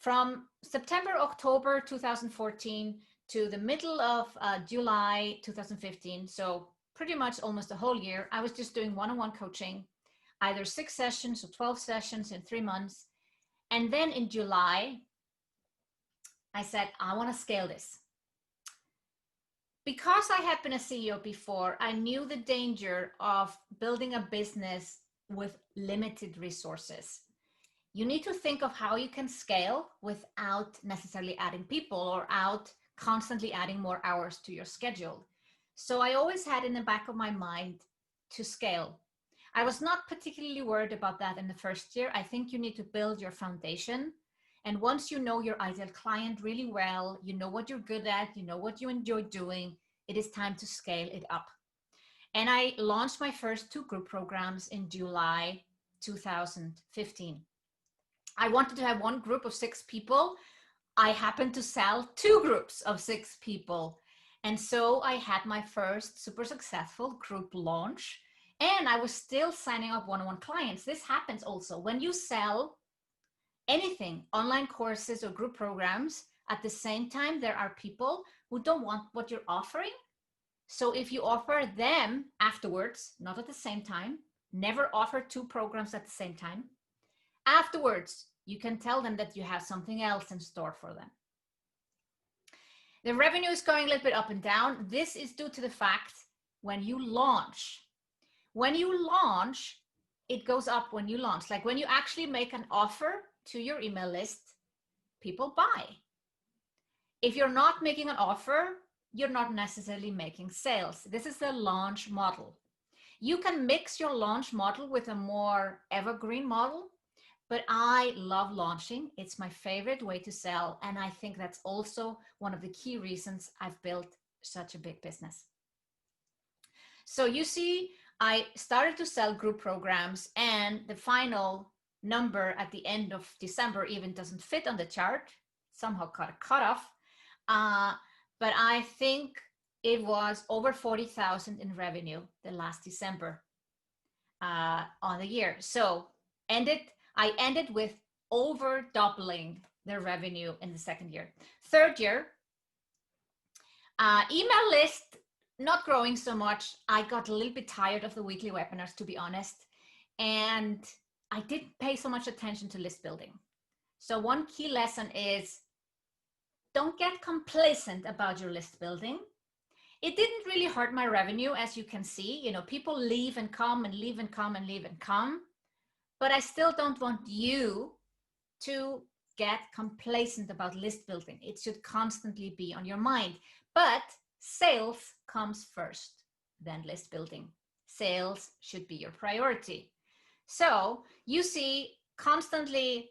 From September, October 2014 to the middle of July 2015, so pretty much almost a whole year, I was just doing one-on-one coaching, either 6 sessions or 12 sessions in 3 months. And then in July, I said, I want to scale this. Because I had been a CEO before, I knew the danger of building a business with limited resources. You need to think of how you can scale without necessarily adding people or out constantly adding more hours to your schedule. So I always had in the back of my mind to scale. I was not particularly worried about that in the first year. I think you need to build your foundation. And once you know your ideal client really well, you know what you're good at, you know what you enjoy doing, it is time to scale it up. And I launched my first 2 group programs in July 2015. I wanted to have one group of 6 people. I happened to sell 2 groups of 6 people. And so I had my first super successful group launch, and I was still signing up one-on-one clients. This happens also when you sell anything, online courses or group programs. At the same time, there are people who don't want what you're offering. So if you offer them afterwards, not at the same time, never offer 2 programs at the same time. Afterwards, you can tell them that you have something else in store for them. The revenue is going a little bit up and down. This is due to the fact when you launch. When you launch, it goes up when you launch. Like when you actually make an offer to your email list, people buy. If you're not making an offer, you're not necessarily making sales. This is the launch model. You can mix your launch model with a more evergreen model, but I love launching. It's my favorite way to sell. And I think that's also one of the key reasons I've built such a big business. So you see, I started to sell group programs, and the final number at the end of December even doesn't fit on the chart. Somehow got a cutoff. But I think it was over 40,000 in revenue the last December on the year. So I ended with over doubling the revenue in the second year. Third year, email list, not growing so much. I got a little bit tired of the weekly webinars, to be honest. And I didn't pay so much attention to list building. So one key lesson is don't get complacent about your list building. It didn't really hurt my revenue, as you can see. You know, people leave and come and leave and come and leave and come. But I still don't want you to get complacent about list building. It should constantly be on your mind. But sales comes first, then list building. Sales should be your priority. So you see constantly,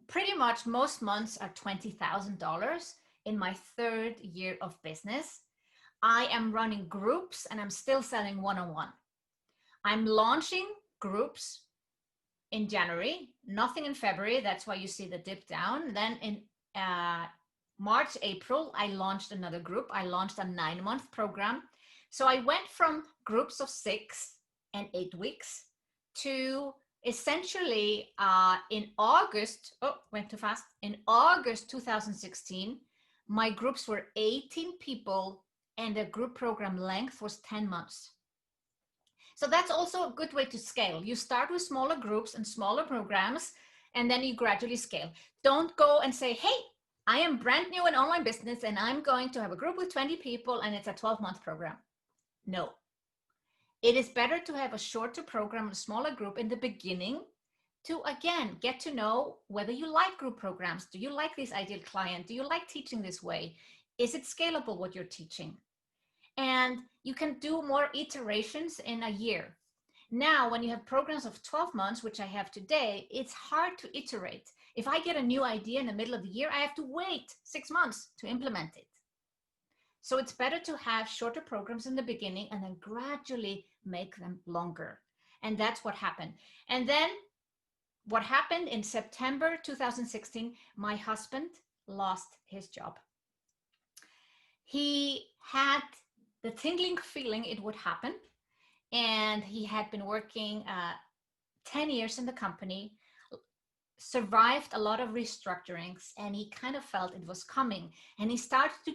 pretty much most months are $20,000 in my third year of business. I am running groups and I'm still selling one-on-one. I'm launching groups in January, nothing in February. That's why you see the dip down. Then in March, April, I launched another group. I launched a 9-month program. So I went from groups of 6 and 8 weeks to essentially in August, went too fast. In August 2016, my groups were 18 people and the group program length was 10 months. So that's also a good way to scale. You start with smaller groups and smaller programs, and then you gradually scale. Don't go and say, hey, I am brand new in online business and I'm going to have a group with 20 people and it's a 12-month program. No. It is better to have a shorter program, a smaller group in the beginning to, again, get to know whether you like group programs. Do you like this ideal client? Do you like teaching this way? Is it scalable what you're teaching? And you can do more iterations in a year. Now, when you have programs of 12 months, which I have today, it's hard to iterate. If I get a new idea in the middle of the year, I have to wait 6 months to implement it. So it's better to have shorter programs in the beginning and then gradually make them longer. And that's what happened. And then what happened in September 2016, my husband lost his job. He had the tingling feeling it would happen. And he had been working 10 years in the company, survived a lot of restructurings, and he kind of felt it was coming. And he started to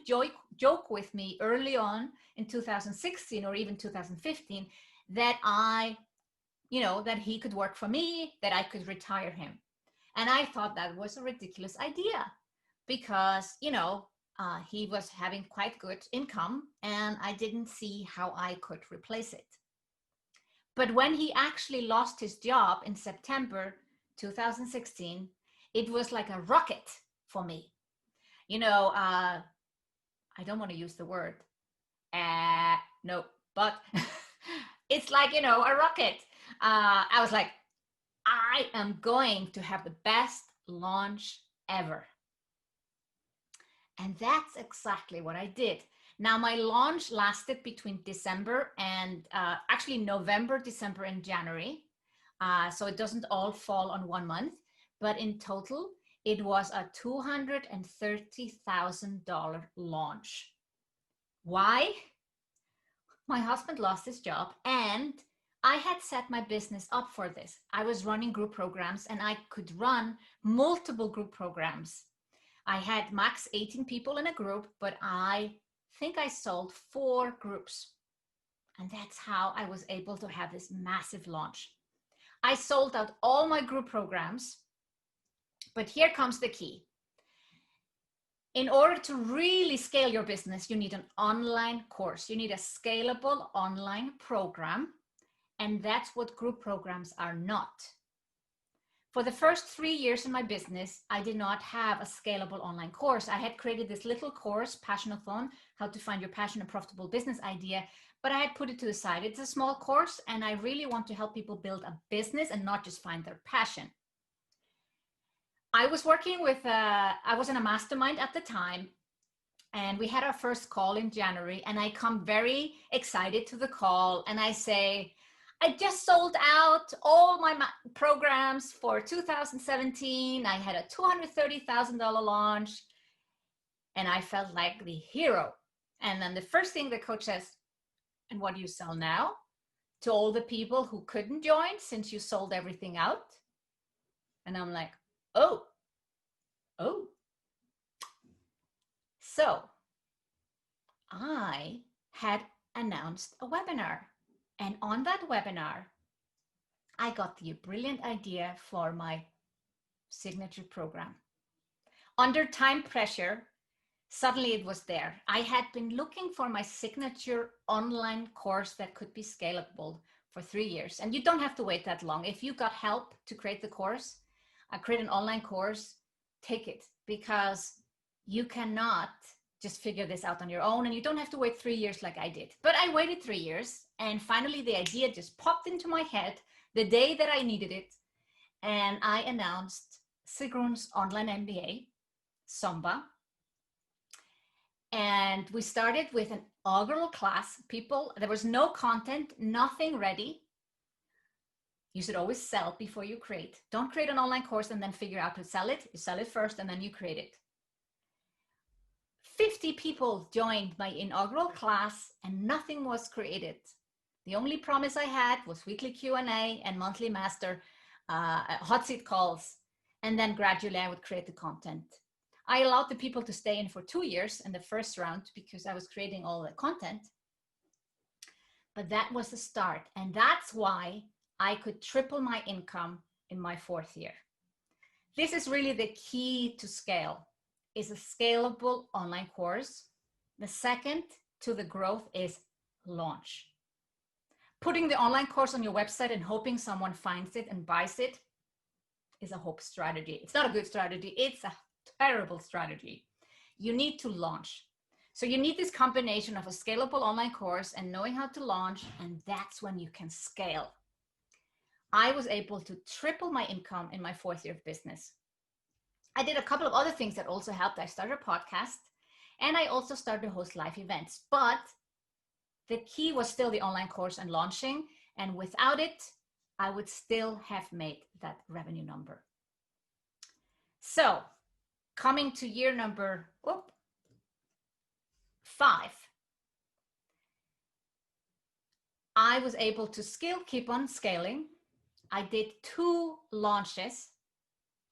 joke with me early on in 2016 or even 2015 that that he could work for me, that I could retire him. And I thought that was a ridiculous idea because, he was having quite good income and I didn't see how I could replace it. But when he actually lost his job in September 2016, it was like a rocket for me. I don't want to use the word, no, but it's like, a rocket. I was like, I am going to have the best launch ever. And that's exactly what I did. Now, my launch lasted between December and actually November, December, and January. So it doesn't all fall on 1 month, but in total, it was a $230,000 launch. Why? My husband lost his job and I had set my business up for this. I was running group programs and I could run multiple group programs. I had max 18 people in a group, but I think I sold 4 groups. And that's how I was able to have this massive launch. I sold out all my group programs, but here comes the key. In order to really scale your business, you need an online course. You need a scalable online program, and that's what group programs are not. For the first 3 years in my business, I did not have a scalable online course. I had created this little course, Passionathon, how to find your passion and profitable business idea, but I had put it to the side. It's a small course, and I really want to help people build a business and not just find their passion. I was working with, I was in a mastermind at the time, and we had our first call in January, and I come very excited to the call, and I say, I just sold out all my programs for 2017. I had a $230,000 launch, and I felt like the hero. And then the first thing the coach says, and what do you sell now? To all the people who couldn't join since you sold everything out. And I'm like, oh. So I had announced a webinar. And on that webinar, I got the brilliant idea for my signature program. Under time pressure, suddenly it was there. I had been looking for my signature online course that could be scalable for 3 years. And you don't have to wait that long. If you got help to create the course, create an online course, take it, because you cannot just figure this out on your own, and you don't have to wait 3 years like I did. But I waited 3 years, and finally the idea just popped into my head the day that I needed it, and I announced Sigrun's online MBA, Somba. And we started with an inaugural class. There was no content, nothing ready. You should always sell before you create. Don't create an online course and then figure out how to sell it. You sell it first and then you create it. 50 people joined my inaugural class and nothing was created. The only promise I had was weekly Q&A and monthly master hot seat calls. And then gradually I would create the content. I allowed the people to stay in for 2 years in the first round because I was creating all the content. But that was the start. And that's why I could triple my income in my 4th year. This is really the key to scale, is a scalable online course. The second to the growth is launch. Putting the online course on your website and hoping someone finds it and buys it is a hope strategy. It's not a good strategy. It's a terrible strategy. You need to launch. So you need this combination of a scalable online course and knowing how to launch, and that's when you can scale. I was able to triple my income in my 4th year of business. I did a couple of other things that also helped. I started a podcast, and I also started to host live events. But the key was still the online course and launching. And without it, I would still have made that revenue number. So coming to year number 5, I was able to keep on scaling. I did 2 launches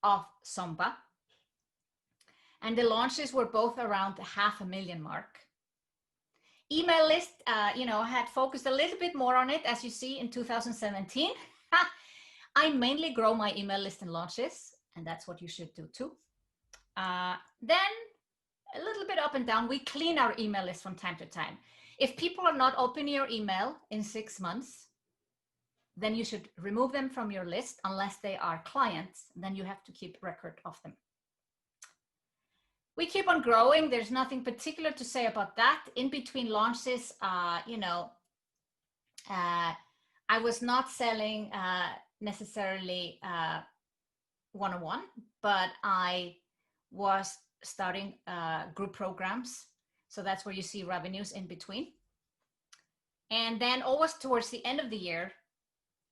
of Zomba. And the launches were both around the 500,000 mark. Email list, had focused a little bit more on it, as you see in 2017. I mainly grow my email list in launches, and that's what you should do too. Then a little bit up and down, we clean our email list from time to time. If people are not opening your email in 6 months, then you should remove them from your list unless they are clients. Then you have to keep record of them. We keep on growing. There's nothing particular to say about that. In between launches, I was not selling necessarily one-on-one, but I was starting group programs. So that's where you see revenues in between. And then always towards the end of the year,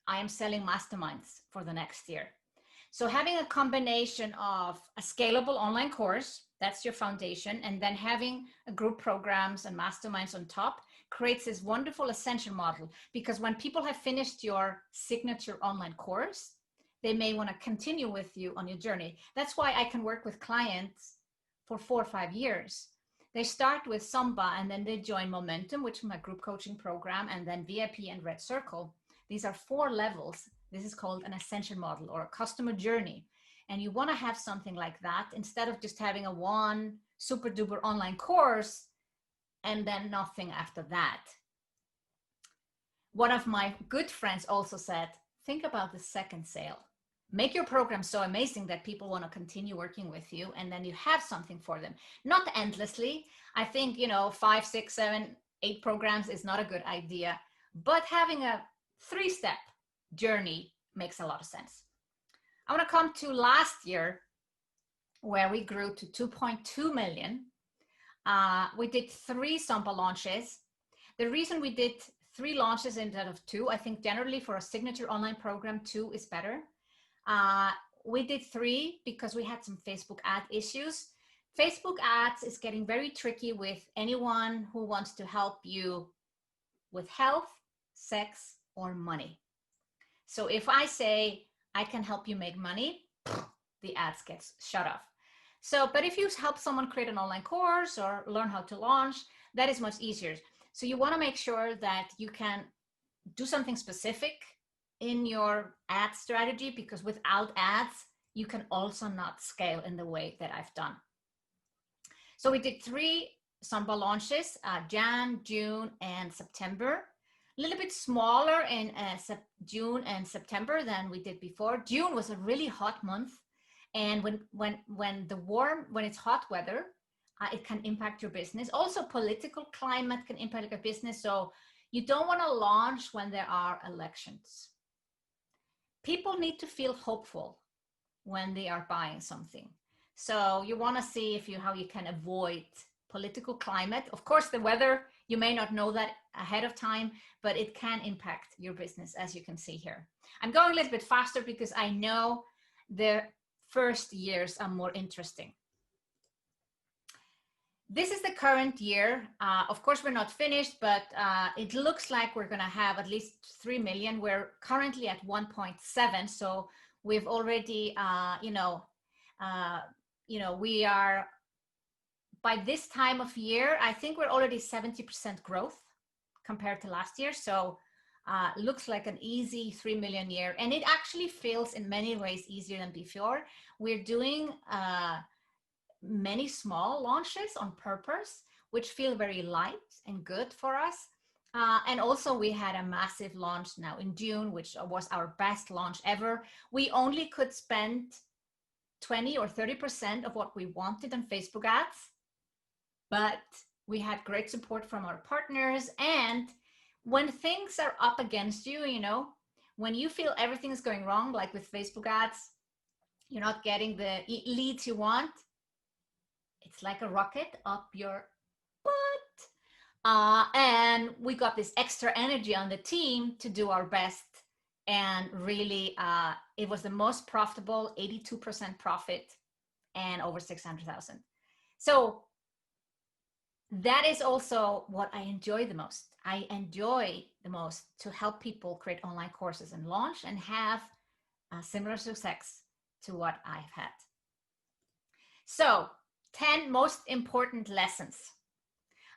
I am selling masterminds for the next year. So having a combination of a scalable online course, that's your foundation, and then having a group programs and masterminds on top creates this wonderful ascension model. Because when people have finished your signature online course, they may want to continue with you on your journey. That's why I can work with clients for 4 or 5 years. They start with Zomba and then they join Momentum, which is my group coaching program, and then VIP and Red Circle. These are 4 levels. This is called an ascension model or a customer journey. And you want to have something like that instead of just having a one super duper online course and then nothing after that. One of my good friends also said, think about the second sale. Make your program so amazing that people want to continue working with you, and then you have something for them. Not endlessly. I think, 5, 6, 7, 8 programs is not a good idea, but having a 3-step journey makes a lot of sense. I want to come to last year where we grew to 2.2 million. We did 3 Zomba launches. The reason we did 3 launches instead of 2, I think generally for a signature online program, 2 is better. We did 3 because we had some Facebook ad issues. Facebook ads is getting very tricky with anyone who wants to help you with health, sex, or money. So if I say, I can help you make money, the ads get shut off. So, but if you help someone create an online course or learn how to launch, that is much easier. So you want to make sure that you can do something specific in your ad strategy, because without ads, you can also not scale in the way that I've done. So we did 3 Zomba launches, Jan, June, and September. A little bit smaller in June and September than we did before. June was a really hot month. And when it's hot weather, it can impact your business. Also, political climate can impact your business. So you don't want to launch when there are elections. People need to feel hopeful when they are buying something. So you want to see how you can avoid political climate. Of course, the weather, you may not know that ahead of time, but it can impact your business, as you can see here. I'm going a little bit faster because I know the first years are more interesting. This is the current year. Of course, we're not finished, but it looks like we're going to have at least 3 million. We're currently at 1.7. So we've already, we are, by this time of year, I think we're already 70% growth compared to last year. So looks like an easy 3 million year. And it actually feels in many ways easier than before. We're doing many small launches on purpose, which feel very light and good for us. And also we had a massive launch now in June, which was our best launch ever. We only could spend 20 or 30% of what we wanted on Facebook ads, but we had great support from our partners. And when things are up against you, when you feel everything is going wrong, like with Facebook ads, you're not getting the leads you want, it's like a rocket up your butt. And we got this extra energy on the team to do our best. And really, it was the most profitable, 82% profit and over 600,000. So that is also what I enjoy the most. I enjoy the most to help people create online courses and launch and have similar success to what I've had. So 10 most important lessons.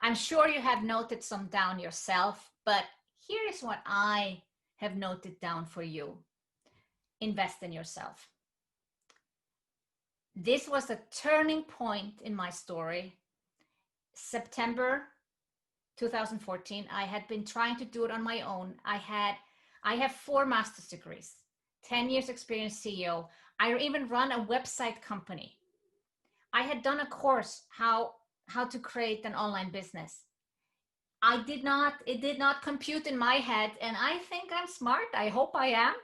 I'm sure you have noted some down yourself, but here is what I have noted down for you. Invest in yourself. This was a turning point in my story. September 2014, I had been trying to do it on my own. I have 4 master's degrees, 10 years experience CEO. I even run a website company. I had done a course, how to create an online business. It did not compute in my head, and I think I'm smart. I hope I am.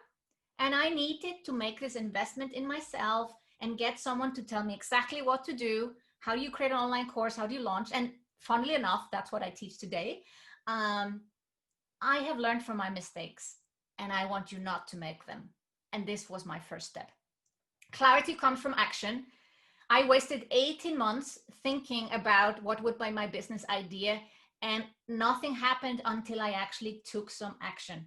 And I needed to make this investment in myself and get someone to tell me exactly what to do. How do you create an online course? How do you launch? And funnily enough, that's what I teach today. I have learned from my mistakes, and I want you not to make them. And this was my first step. Clarity comes from action. I wasted 18 months thinking about what would be my business idea, and nothing happened until I actually took some action.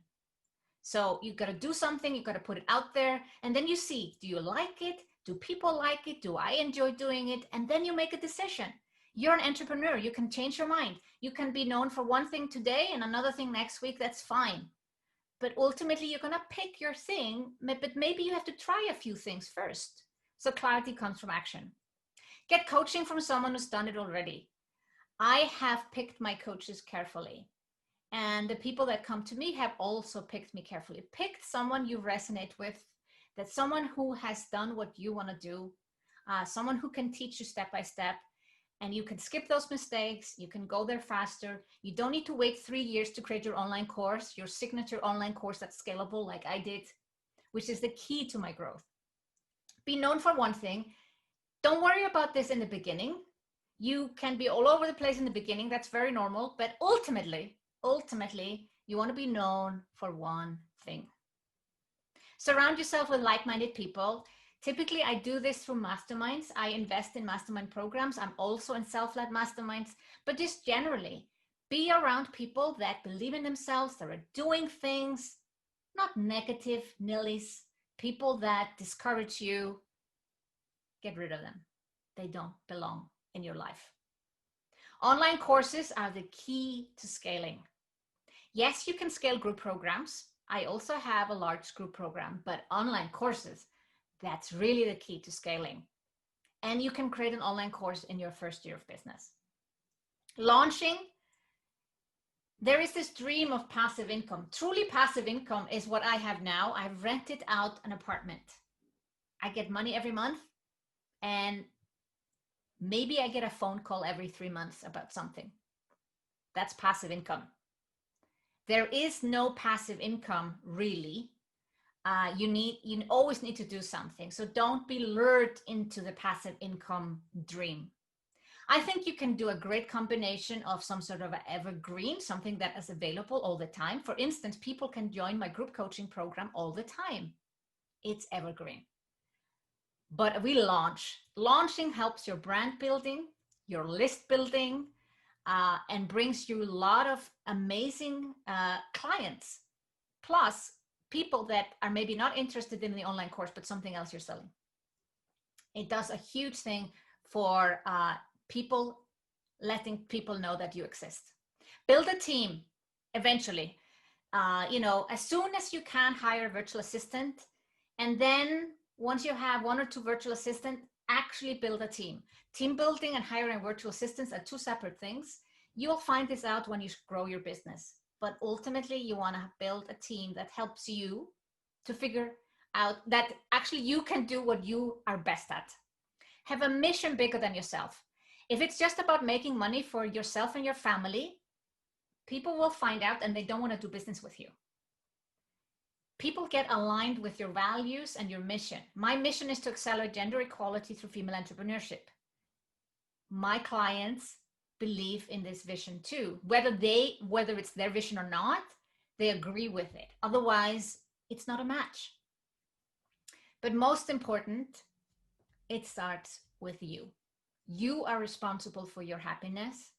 So you got to do something, you got to put it out there, and then you see, do you like it? Do people like it? Do I enjoy doing it? And then you make a decision. You're an entrepreneur. You can change your mind. You can be known for one thing today and another thing next week. That's fine. But ultimately, you're going to pick your thing, but maybe you have to try a few things first. So clarity comes from action. Get coaching from someone who's done it already. I have picked my coaches carefully. And the people that come to me have also picked me carefully. Picked someone you resonate with, that's someone who has done what you want to do, someone who can teach you step by step, and you can skip those mistakes. You can go there faster. You don't need to wait 3 years to create your online course, your signature online course that's scalable like I did, which is the key to my growth. Be known for one thing. Don't worry about this in the beginning. You can be all over the place in the beginning. That's very normal. But ultimately, you want to be known for one thing. Surround yourself with like-minded people. Typically, I do this through masterminds. I invest in mastermind programs. I'm also in self-led masterminds. But just generally, be around people that believe in themselves, that are doing things, not negative nillies, people that discourage you. Get rid of them. They don't belong in your life. Online courses are the key to scaling. Yes, you can scale group programs. I also have a large group program, but online courses, that's really the key to scaling. And you can create an online course in your first year of business. Launching, there is this dream of passive income. Truly passive income is what I have now. I've rented out an apartment. I get money every month, and maybe I get a phone call every 3 months about something. That's passive income. There is no passive income, really. You always need to do something. So don't be lured into the passive income dream. I think you can do a great combination of some sort of an evergreen, something that is available all the time. For instance, people can join my group coaching program all the time. It's evergreen. But we launch. Launching helps your brand building, your list building, and brings you a lot of amazing clients. Plus, people that are maybe not interested in the online course, but something else you're selling. It does a huge thing for people, letting people know that you exist. Build a team eventually. As soon as you can, hire a virtual assistant. And then once you have 1 or 2 virtual assistants, actually build a team. Team building and hiring virtual assistants are 2 separate things. You'll find this out when you grow your business. But ultimately, you want to build a team that helps you to figure out that actually you can do what you are best at. Have a mission bigger than yourself. If it's just about making money for yourself and your family, people will find out and they don't want to do business with you. People get aligned with your values and your mission. My mission is to accelerate gender equality through female entrepreneurship. My clients believe in this vision too. Whether it's their vision or not, they agree with it. Otherwise, it's not a match. But most important, it starts with you. You are responsible for your happiness,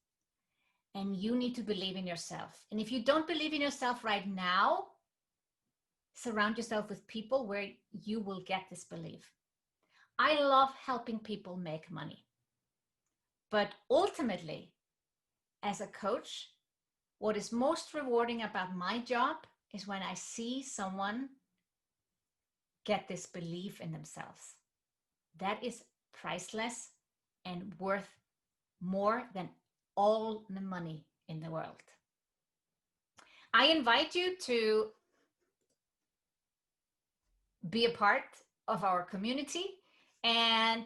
and you need to believe in yourself. And if you don't believe in yourself right now, surround yourself with people where you will get this belief. I love helping people make money. But ultimately, as a coach, what is most rewarding about my job is when I see someone get this belief in themselves. That is priceless and worth more than all the money in the world. I invite you to be a part of our community and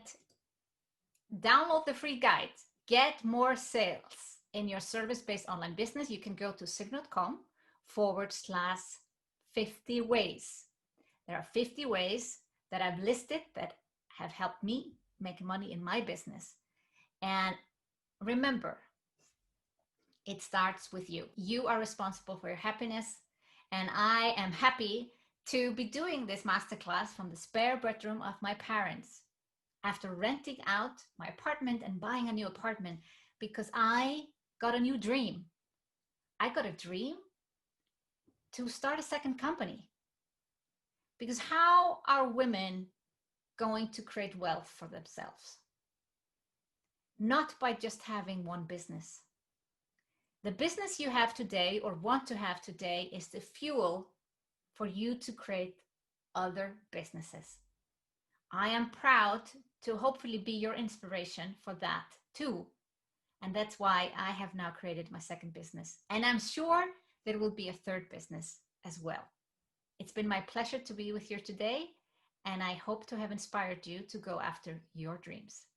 download the free guide, Get More Sales in Your Service-Based Online Business. You can go to sigrun.com/50 ways. There are 50 ways that I've listed that have helped me make money in my business. And remember, it starts with you. You are responsible for your happiness. And I am happy to be doing this masterclass from the spare bedroom of my parents after renting out my apartment and buying a new apartment, because I got a new dream. I got a dream to start a second company. Because how are women going to create wealth for themselves? Not by just having one business. The business you have today or want to have today is the fuel for you to create other businesses. I am proud to hopefully be your inspiration for that too. And that's why I have now created my second business. And I'm sure there will be a third business as well. It's been my pleasure to be with you today, and I hope to have inspired you to go after your dreams.